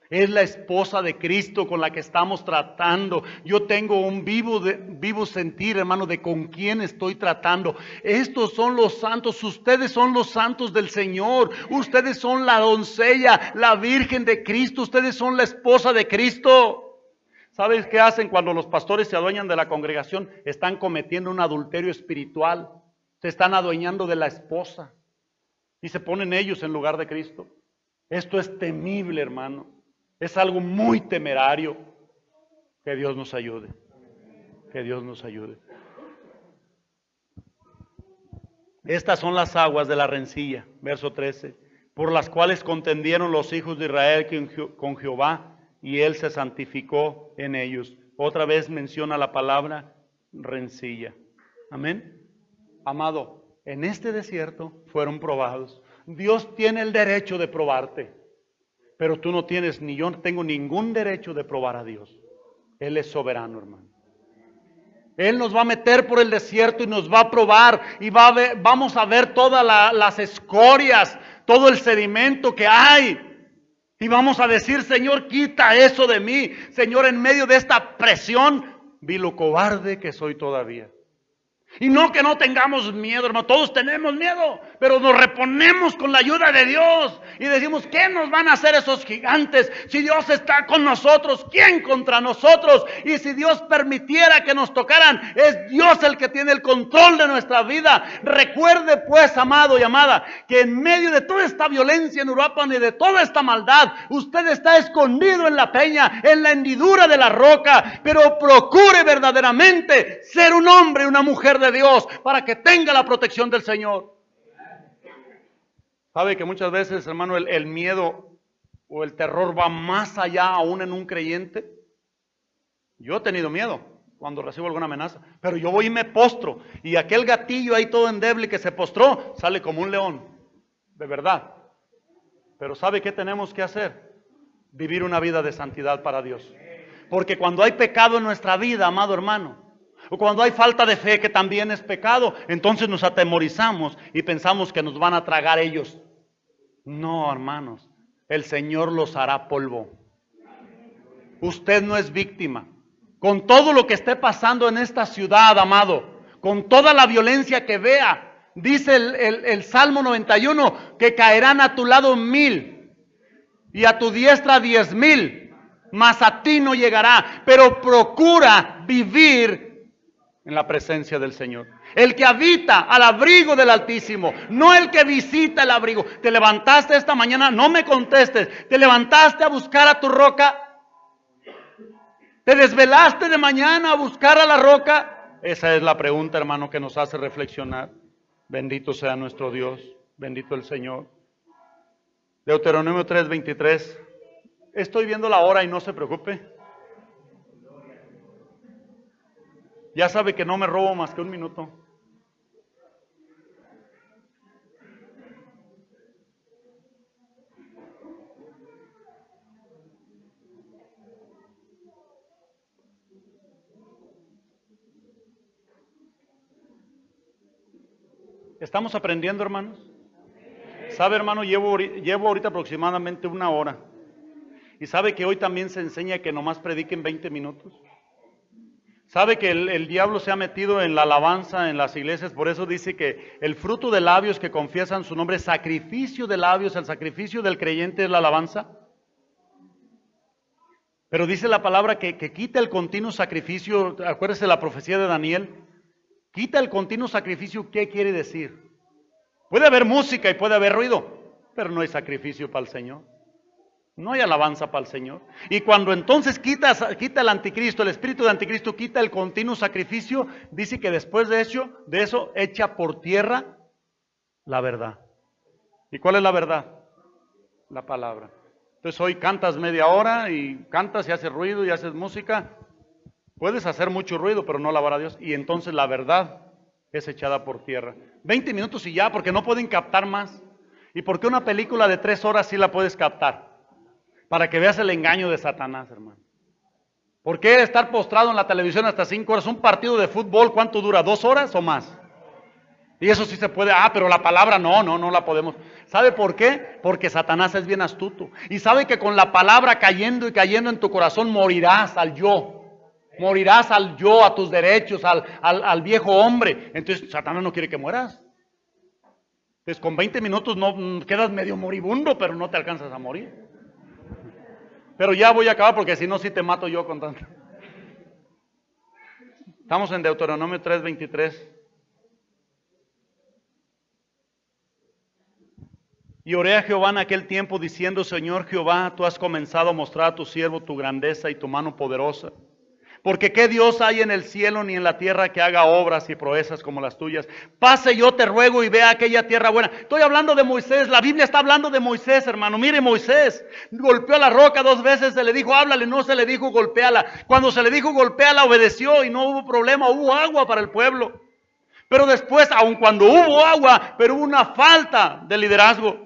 Es la esposa de Cristo con la que estamos tratando. Yo tengo un vivo sentir, hermano, de con quién estoy tratando. Estos son los santos. Ustedes son los santos del Señor. Ustedes son la doncella, la virgen de Cristo. Ustedes son la esposa de Cristo. ¿Sabes qué hacen cuando los pastores se adueñan de la congregación? Están cometiendo un adulterio espiritual. Se están adueñando de la esposa. Y se ponen ellos en lugar de Cristo. Esto es temible, hermano. Es algo muy temerario. Que Dios nos ayude. Que Dios nos ayude. Estas son las aguas de la rencilla, verso 13, por las cuales contendieron los hijos de Israel con Jehová, y él se santificó en ellos. Otra vez menciona la palabra rencilla. Amén. Amado, en este desierto fueron probados. Dios tiene el derecho de probarte. Pero tú no tienes, ni yo tengo ningún derecho de probar a Dios. Él es soberano, hermano. Él nos va a meter por el desierto y nos va a probar y vamos a ver todas las escorias, todo el sedimento que hay. Y vamos a decir, Señor, quita eso de mí. Señor, en medio de esta presión, vi lo cobarde que soy todavía. Y no que no tengamos miedo, hermano, todos tenemos miedo, pero nos reponemos con la ayuda de Dios y decimos, ¿qué nos van a hacer esos gigantes? Si Dios está con nosotros, ¿quién contra nosotros? Y si Dios permitiera que nos tocaran, es Dios el que tiene el control de nuestra vida. Recuerde pues, amado y amada, que en medio de toda esta violencia en Uruapan y de toda esta maldad, usted está escondido en la peña, en la hendidura de la roca, pero procure verdaderamente ser un hombre y una mujer de Dios para que tenga la protección del Señor. Sabe que muchas veces, hermano, el miedo o el terror va más allá aún en un creyente. Yo he tenido miedo cuando recibo alguna amenaza, pero yo voy y me postro, y aquel gatillo ahí todo endeble que se postró sale como un león, de verdad. Pero ¿sabe qué tenemos que hacer? Vivir una vida de santidad para Dios. Porque cuando hay pecado en nuestra vida, amado hermano, o cuando hay falta de fe, que también es pecado, entonces nos atemorizamos y pensamos que nos van a tragar ellos. No, hermanos, el Señor los hará polvo. Usted no es víctima. Con todo lo que esté pasando en esta ciudad, amado, con toda la violencia que vea, dice el Salmo 91, que caerán a tu lado 1000 y a tu diestra 10,000, mas a ti no llegará. Pero procura vivir en la presencia del Señor. El que habita al abrigo del Altísimo, no el que visita el abrigo. Te levantaste esta mañana, no me contestes. Te levantaste a buscar a tu roca. Te desvelaste de mañana a buscar a la roca. Esa es la pregunta, hermano, que nos hace reflexionar. Bendito sea nuestro Dios, bendito el Señor. Deuteronomio 3:23. Estoy viendo la hora y no se preocupe. Ya sabe que no me robo más que un minuto. ¿Estamos aprendiendo, hermanos? ¿Sabe, hermano? Llevo ahorita aproximadamente 1 hora. ¿Y sabe que hoy también se enseña que nomás prediquen 20 minutos? ¿Sabe que el diablo se ha metido en la alabanza en las iglesias? Por eso dice que el fruto de labios que confiesan su nombre, sacrificio de labios, el sacrificio del creyente es la alabanza. Pero dice la palabra que quita el continuo sacrificio. Acuérdese la profecía de Daniel. Quita el continuo sacrificio, ¿qué quiere decir? Puede haber música y puede haber ruido, pero no hay sacrificio para el Señor. No hay alabanza para el Señor. Y cuando entonces quita el anticristo, el espíritu de anticristo, quita el continuo sacrificio, dice que después de eso echa por tierra la verdad. ¿Y cuál es la verdad? La palabra. Entonces hoy cantas media hora y cantas y haces ruido y haces música. Puedes hacer mucho ruido, pero no alabar a Dios. Y entonces la verdad es echada por tierra. 20 minutos y ya, porque no pueden captar más. ¿Y por qué una película de 3 horas sí la puedes captar? Para que veas el engaño de Satanás, hermano. ¿Por qué estar postrado en la televisión hasta 5 horas? Un partido de fútbol, ¿cuánto dura? ¿2 horas o más? Y eso sí se puede. Pero la palabra no la podemos. ¿Sabe por qué? Porque Satanás es bien astuto. Y sabe que con la palabra cayendo y cayendo en tu corazón morirás al yo. Morirás al yo, a tus derechos, al viejo hombre. Entonces Satanás no quiere que mueras. Entonces con 20 minutos no quedas medio moribundo, pero no te alcanzas a morir. Pero ya voy a acabar porque si no, sí te mato yo con tanto. Estamos en Deuteronomio 3:23. Y oré a Jehová en aquel tiempo diciendo, Señor Jehová, tú has comenzado a mostrar a tu siervo tu grandeza y tu mano poderosa. Porque qué Dios hay en el cielo ni en la tierra que haga obras y proezas como las tuyas. Pase yo te ruego y vea aquella tierra buena. Estoy hablando de Moisés, la Biblia está hablando de Moisés, hermano. Mire, Moisés golpeó la roca 2 veces, se le dijo háblale, no se le dijo golpéala. Cuando se le dijo golpéala obedeció y no hubo problema, hubo agua para el pueblo. Pero después, aun cuando hubo agua, pero hubo una falta de liderazgo.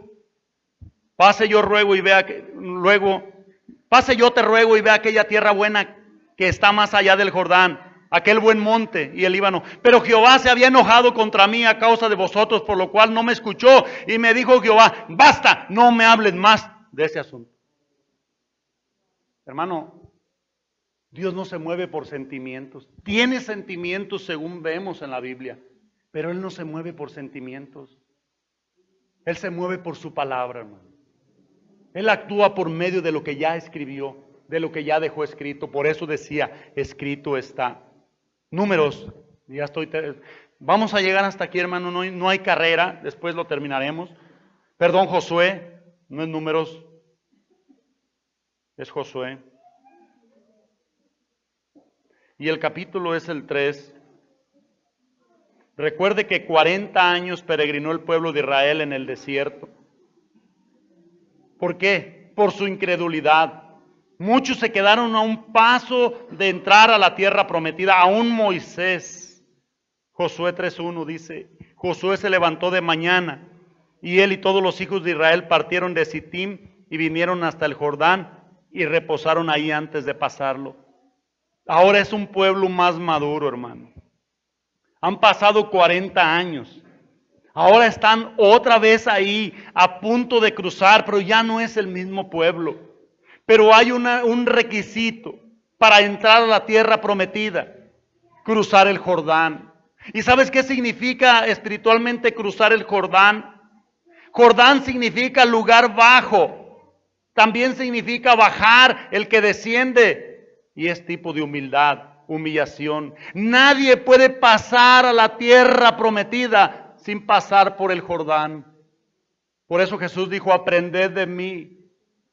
Pase yo te ruego y vea aquella tierra buena que está más allá del Jordán, aquel buen monte y el Líbano. Pero Jehová se había enojado contra mí a causa de vosotros, por lo cual no me escuchó. Y me dijo Jehová, basta, no me hables más de ese asunto. Hermano, Dios no se mueve por sentimientos. Tiene sentimientos según vemos en la Biblia, pero Él no se mueve por sentimientos. Él se mueve por su palabra, hermano. Él actúa por medio de lo que ya escribió, de lo que ya dejó escrito. Por eso decía, escrito está. Números, vamos a llegar hasta aquí, hermano, no hay carrera, después lo terminaremos. Perdón, Josué, no es Números, es Josué. Y el capítulo es el 3. Recuerde que 40 años peregrinó el pueblo de Israel en el desierto. ¿Por qué? Por su incredulidad. Muchos se quedaron a un paso de entrar a la tierra prometida, aún Moisés. Josué 3:1 dice, Josué se levantó de mañana y él y todos los hijos de Israel partieron de Sittim y vinieron hasta el Jordán y reposaron ahí antes de pasarlo. Ahora es un pueblo más maduro, hermano. Han pasado 40 años. Ahora están otra vez ahí a punto de cruzar, pero ya no es el mismo pueblo. Pero hay un requisito para entrar a la tierra prometida, cruzar el Jordán. ¿Y sabes qué significa espiritualmente cruzar el Jordán? Jordán significa lugar bajo, también significa bajar, el que desciende, y es tipo de humildad, humillación. Nadie puede pasar a la tierra prometida sin pasar por el Jordán. Por eso Jesús dijo, aprended de mí,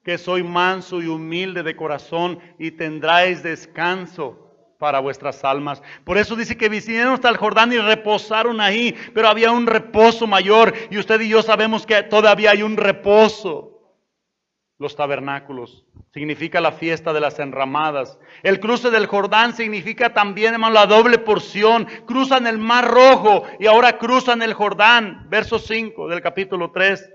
que soy manso y humilde de corazón, y tendráis descanso para vuestras almas. Por eso dice que vinieron hasta el Jordán y reposaron ahí, pero había un reposo mayor, y usted y yo sabemos que todavía hay un reposo. Los tabernáculos significa la fiesta de las enramadas. El cruce del Jordán significa también, hermano, la doble porción. Cruzan el Mar Rojo y ahora cruzan el Jordán. Verso 5 del capítulo 3.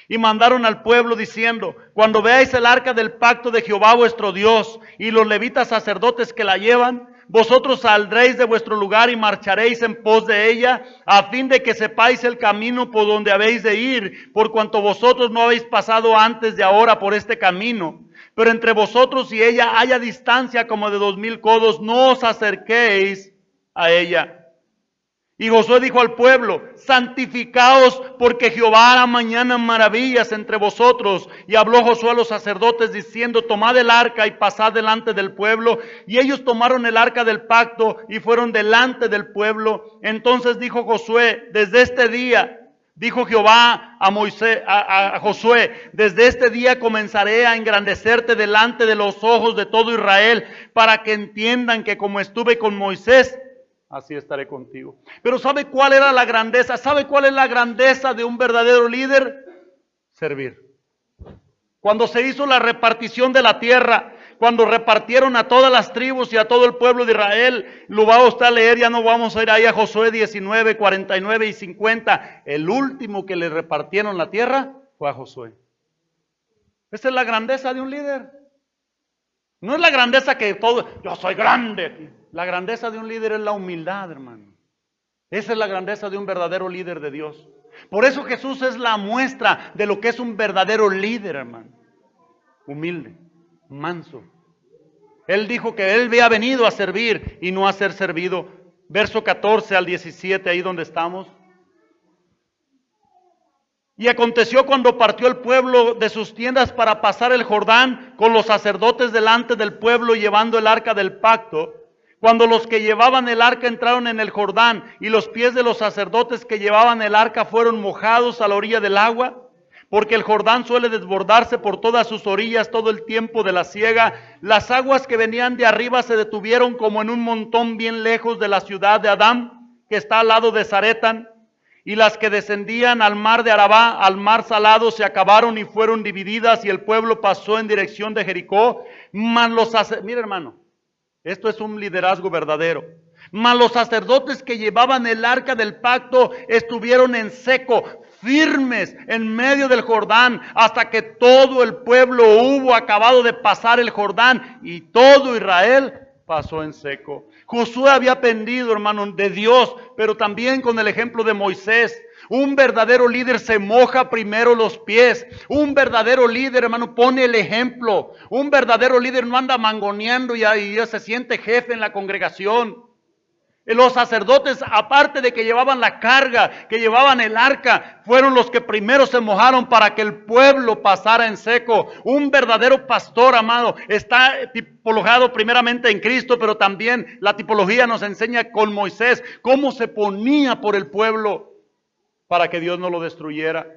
Y mandaron al pueblo diciendo, cuando veáis el arca del pacto de Jehová vuestro Dios y los levitas sacerdotes que la llevan, vosotros saldréis de vuestro lugar y marcharéis en pos de ella, a fin de que sepáis el camino por donde habéis de ir, por cuanto vosotros no habéis pasado antes de ahora por este camino. Pero entre vosotros y ella haya distancia como de 2000 codos, no os acerquéis a ella. Y Josué dijo al pueblo, santificaos porque Jehová hará mañana maravillas entre vosotros. Y habló Josué a los sacerdotes diciendo, tomad el arca y pasad delante del pueblo. Y ellos tomaron el arca del pacto y fueron delante del pueblo. Entonces dijo Josué, desde este día, dijo Jehová a Josué, desde este día comenzaré a engrandecerte delante de los ojos de todo Israel, para que entiendan que como estuve con Moisés, así estaré contigo. Pero ¿sabe cuál era la grandeza? ¿Sabe cuál es la grandeza de un verdadero líder? Servir. Cuando se hizo la repartición de la tierra, cuando repartieron a todas las tribus y a todo el pueblo de Israel, lo va a usted a leer, ya no vamos a ir ahí a Josué 19, 49 y 50. El último que le repartieron la tierra fue a Josué. Esa es la grandeza de un líder. No es la grandeza que todo, yo soy grande. La grandeza de un líder es la humildad, hermano. Esa es la grandeza de un verdadero líder de Dios. Por eso Jesús es la muestra de lo que es un verdadero líder, hermano. Humilde, manso. Él dijo que Él había venido a servir y no a ser servido. Verso 14 al 17, ahí donde estamos. Y aconteció cuando partió el pueblo de sus tiendas para pasar el Jordán con los sacerdotes delante del pueblo llevando el arca del pacto, cuando los que llevaban el arca entraron en el Jordán y los pies de los sacerdotes que llevaban el arca fueron mojados a la orilla del agua, porque el Jordán suele desbordarse por todas sus orillas todo el tiempo de la siega, las aguas que venían de arriba se detuvieron como en un montón bien lejos de la ciudad de Adán, que está al lado de Zaretán, y las que descendían al mar de Arabá, al mar salado, se acabaron y fueron divididas, y el pueblo pasó en dirección de Jericó. Mira, hermano, esto es un liderazgo verdadero. Mas los sacerdotes que llevaban el arca del pacto estuvieron en seco, firmes en medio del Jordán, hasta que todo el pueblo hubo acabado de pasar el Jordán, y todo Israel pasó en seco. Josué había aprendido, hermano, de Dios, pero también con el ejemplo de Moisés. Un verdadero líder se moja primero los pies. Un verdadero líder, hermano, pone el ejemplo. Un verdadero líder no anda mangoneando y ya se siente jefe en la congregación. Los sacerdotes, aparte de que llevaban la carga, que llevaban el arca, fueron los que primero se mojaron para que el pueblo pasara en seco. Un verdadero pastor, amado, está tipologado primeramente en Cristo, pero también la tipología nos enseña con Moisés cómo se ponía por el pueblo para que Dios no lo destruyera.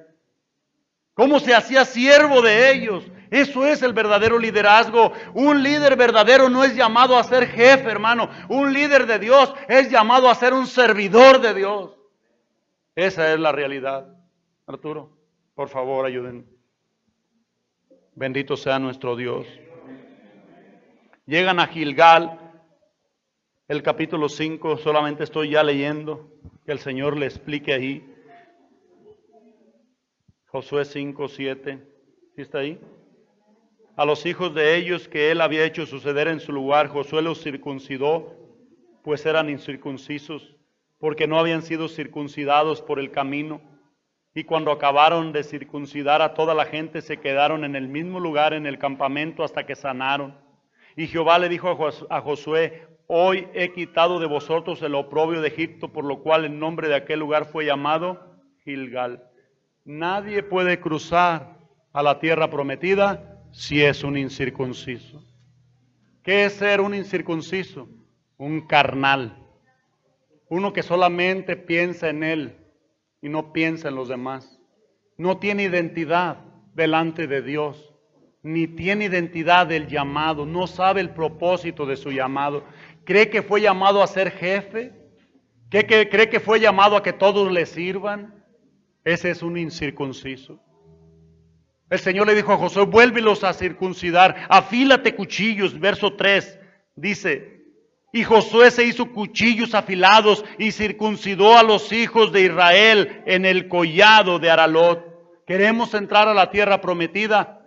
Cómo se hacía siervo de ellos. Eso es el verdadero liderazgo. Un líder verdadero no es llamado a ser jefe, hermano. Un líder de Dios es llamado a ser un servidor de Dios. Esa es la realidad. Arturo, por favor, ayuden. Bendito sea nuestro Dios. Llegan a Gilgal, el capítulo 5, solamente estoy ya leyendo, que el Señor le explique ahí. Josué 5, 7, ¿sí está ahí? A los hijos de ellos que él había hecho suceder en su lugar, Josué los circuncidó, pues eran incircuncisos, porque no habían sido circuncidados por el camino. Y cuando acabaron de circuncidar a toda la gente, se quedaron en el mismo lugar en el campamento hasta que sanaron. Y Jehová le dijo a Josué: hoy he quitado de vosotros el oprobio de Egipto, por lo cual el nombre de aquel lugar fue llamado Gilgal. Nadie puede cruzar a la tierra prometida si es un incircunciso. ¿Qué es ser un incircunciso? Un carnal. Uno que solamente piensa en él y no piensa en los demás. No tiene identidad delante de Dios, ni tiene identidad del llamado, no sabe el propósito de su llamado. ¿Cree que fue llamado a ser jefe? ¿Cree que fue llamado a que todos le sirvan? Ese es un incircunciso. El Señor le dijo a Josué: vuélvelos a circuncidar, afílate cuchillos. Verso 3 dice: y Josué se hizo cuchillos afilados y circuncidó a los hijos de Israel en el collado de Aralot. ¿Queremos entrar a la tierra prometida?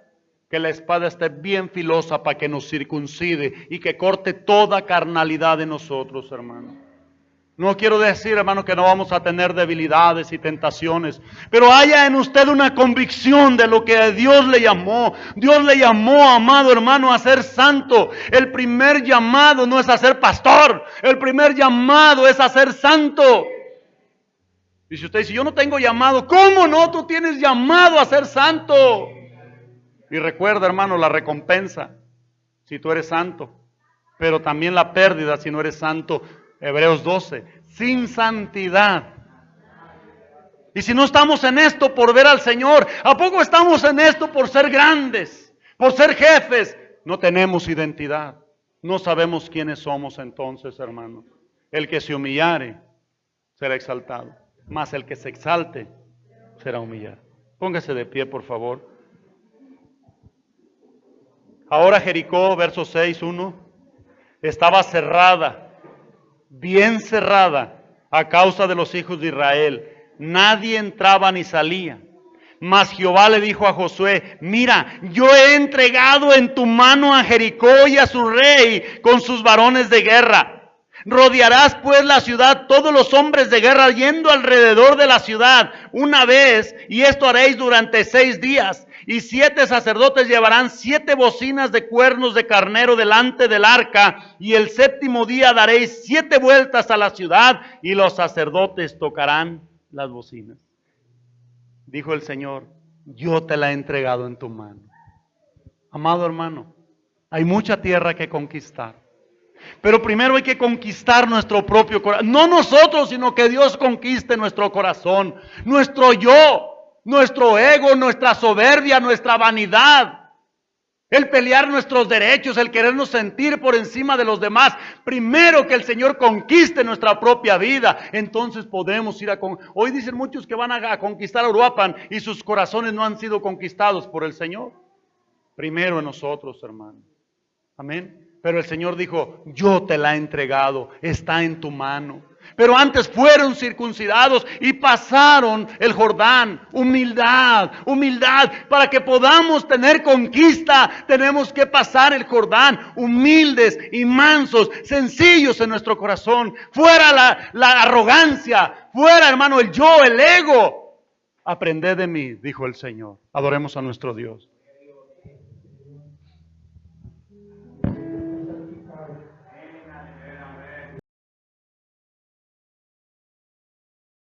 Que la espada esté bien filosa para que nos circuncide y que corte toda carnalidad de nosotros, hermano. No quiero decir, hermano, que no vamos a tener debilidades y tentaciones, pero haya en usted una convicción de lo que Dios le llamó. Dios le llamó, amado hermano, a ser santo. El primer llamado no es a ser pastor, el primer llamado es a ser santo. Y si usted dice: yo no tengo llamado, ¿cómo no? Tú tienes llamado a ser santo. Y recuerda, hermano, la recompensa si tú eres santo, pero también la pérdida si no eres santo. Hebreos 12, sin santidad. Y si no estamos en esto por ver al Señor, ¿a poco estamos en esto por ser grandes, por ser jefes? No tenemos identidad, no sabemos quiénes somos entonces, hermano. El que se humillare será exaltado, mas el que se exalte será humillado. Póngase de pie, por favor. Ahora Jericó, verso 6:1, estaba cerrada, bien cerrada, a causa de los hijos de Israel. Nadie entraba ni salía. Mas Jehová le dijo a Josué: mira, yo he entregado en tu mano a Jericó y a su rey con sus varones de guerra. Rodearás pues la ciudad, todos los hombres de guerra yendo alrededor de la ciudad una vez, y esto haréis durante 6 días. Y 7 sacerdotes llevarán 7 bocinas de cuernos de carnero delante del arca, y el 7º día daréis 7 vueltas a la ciudad, y los sacerdotes tocarán las bocinas. Dijo el Señor: yo te la he entregado en tu mano. Amado hermano, hay mucha tierra que conquistar. Pero primero hay que conquistar nuestro propio corazón. No nosotros, sino que Dios conquiste nuestro corazón, nuestro yo, nuestro ego, nuestra soberbia, nuestra vanidad. El pelear nuestros derechos, el querernos sentir por encima de los demás. Primero que el Señor conquiste nuestra propia vida, entonces podemos ir a... Hoy dicen muchos que van a conquistar a Uruapan y sus corazones no han sido conquistados por el Señor. Primero en nosotros, hermano. Amén. Pero el Señor dijo: yo te la he entregado, está en tu mano. Pero antes fueron circuncidados y pasaron el Jordán. Humildad, humildad. Para que podamos tener conquista, tenemos que pasar el Jordán. Humildes y mansos, sencillos en nuestro corazón. Fuera la arrogancia, fuera, hermano, el yo, el ego. Aprended de mí, dijo el Señor. Adoremos a nuestro Dios.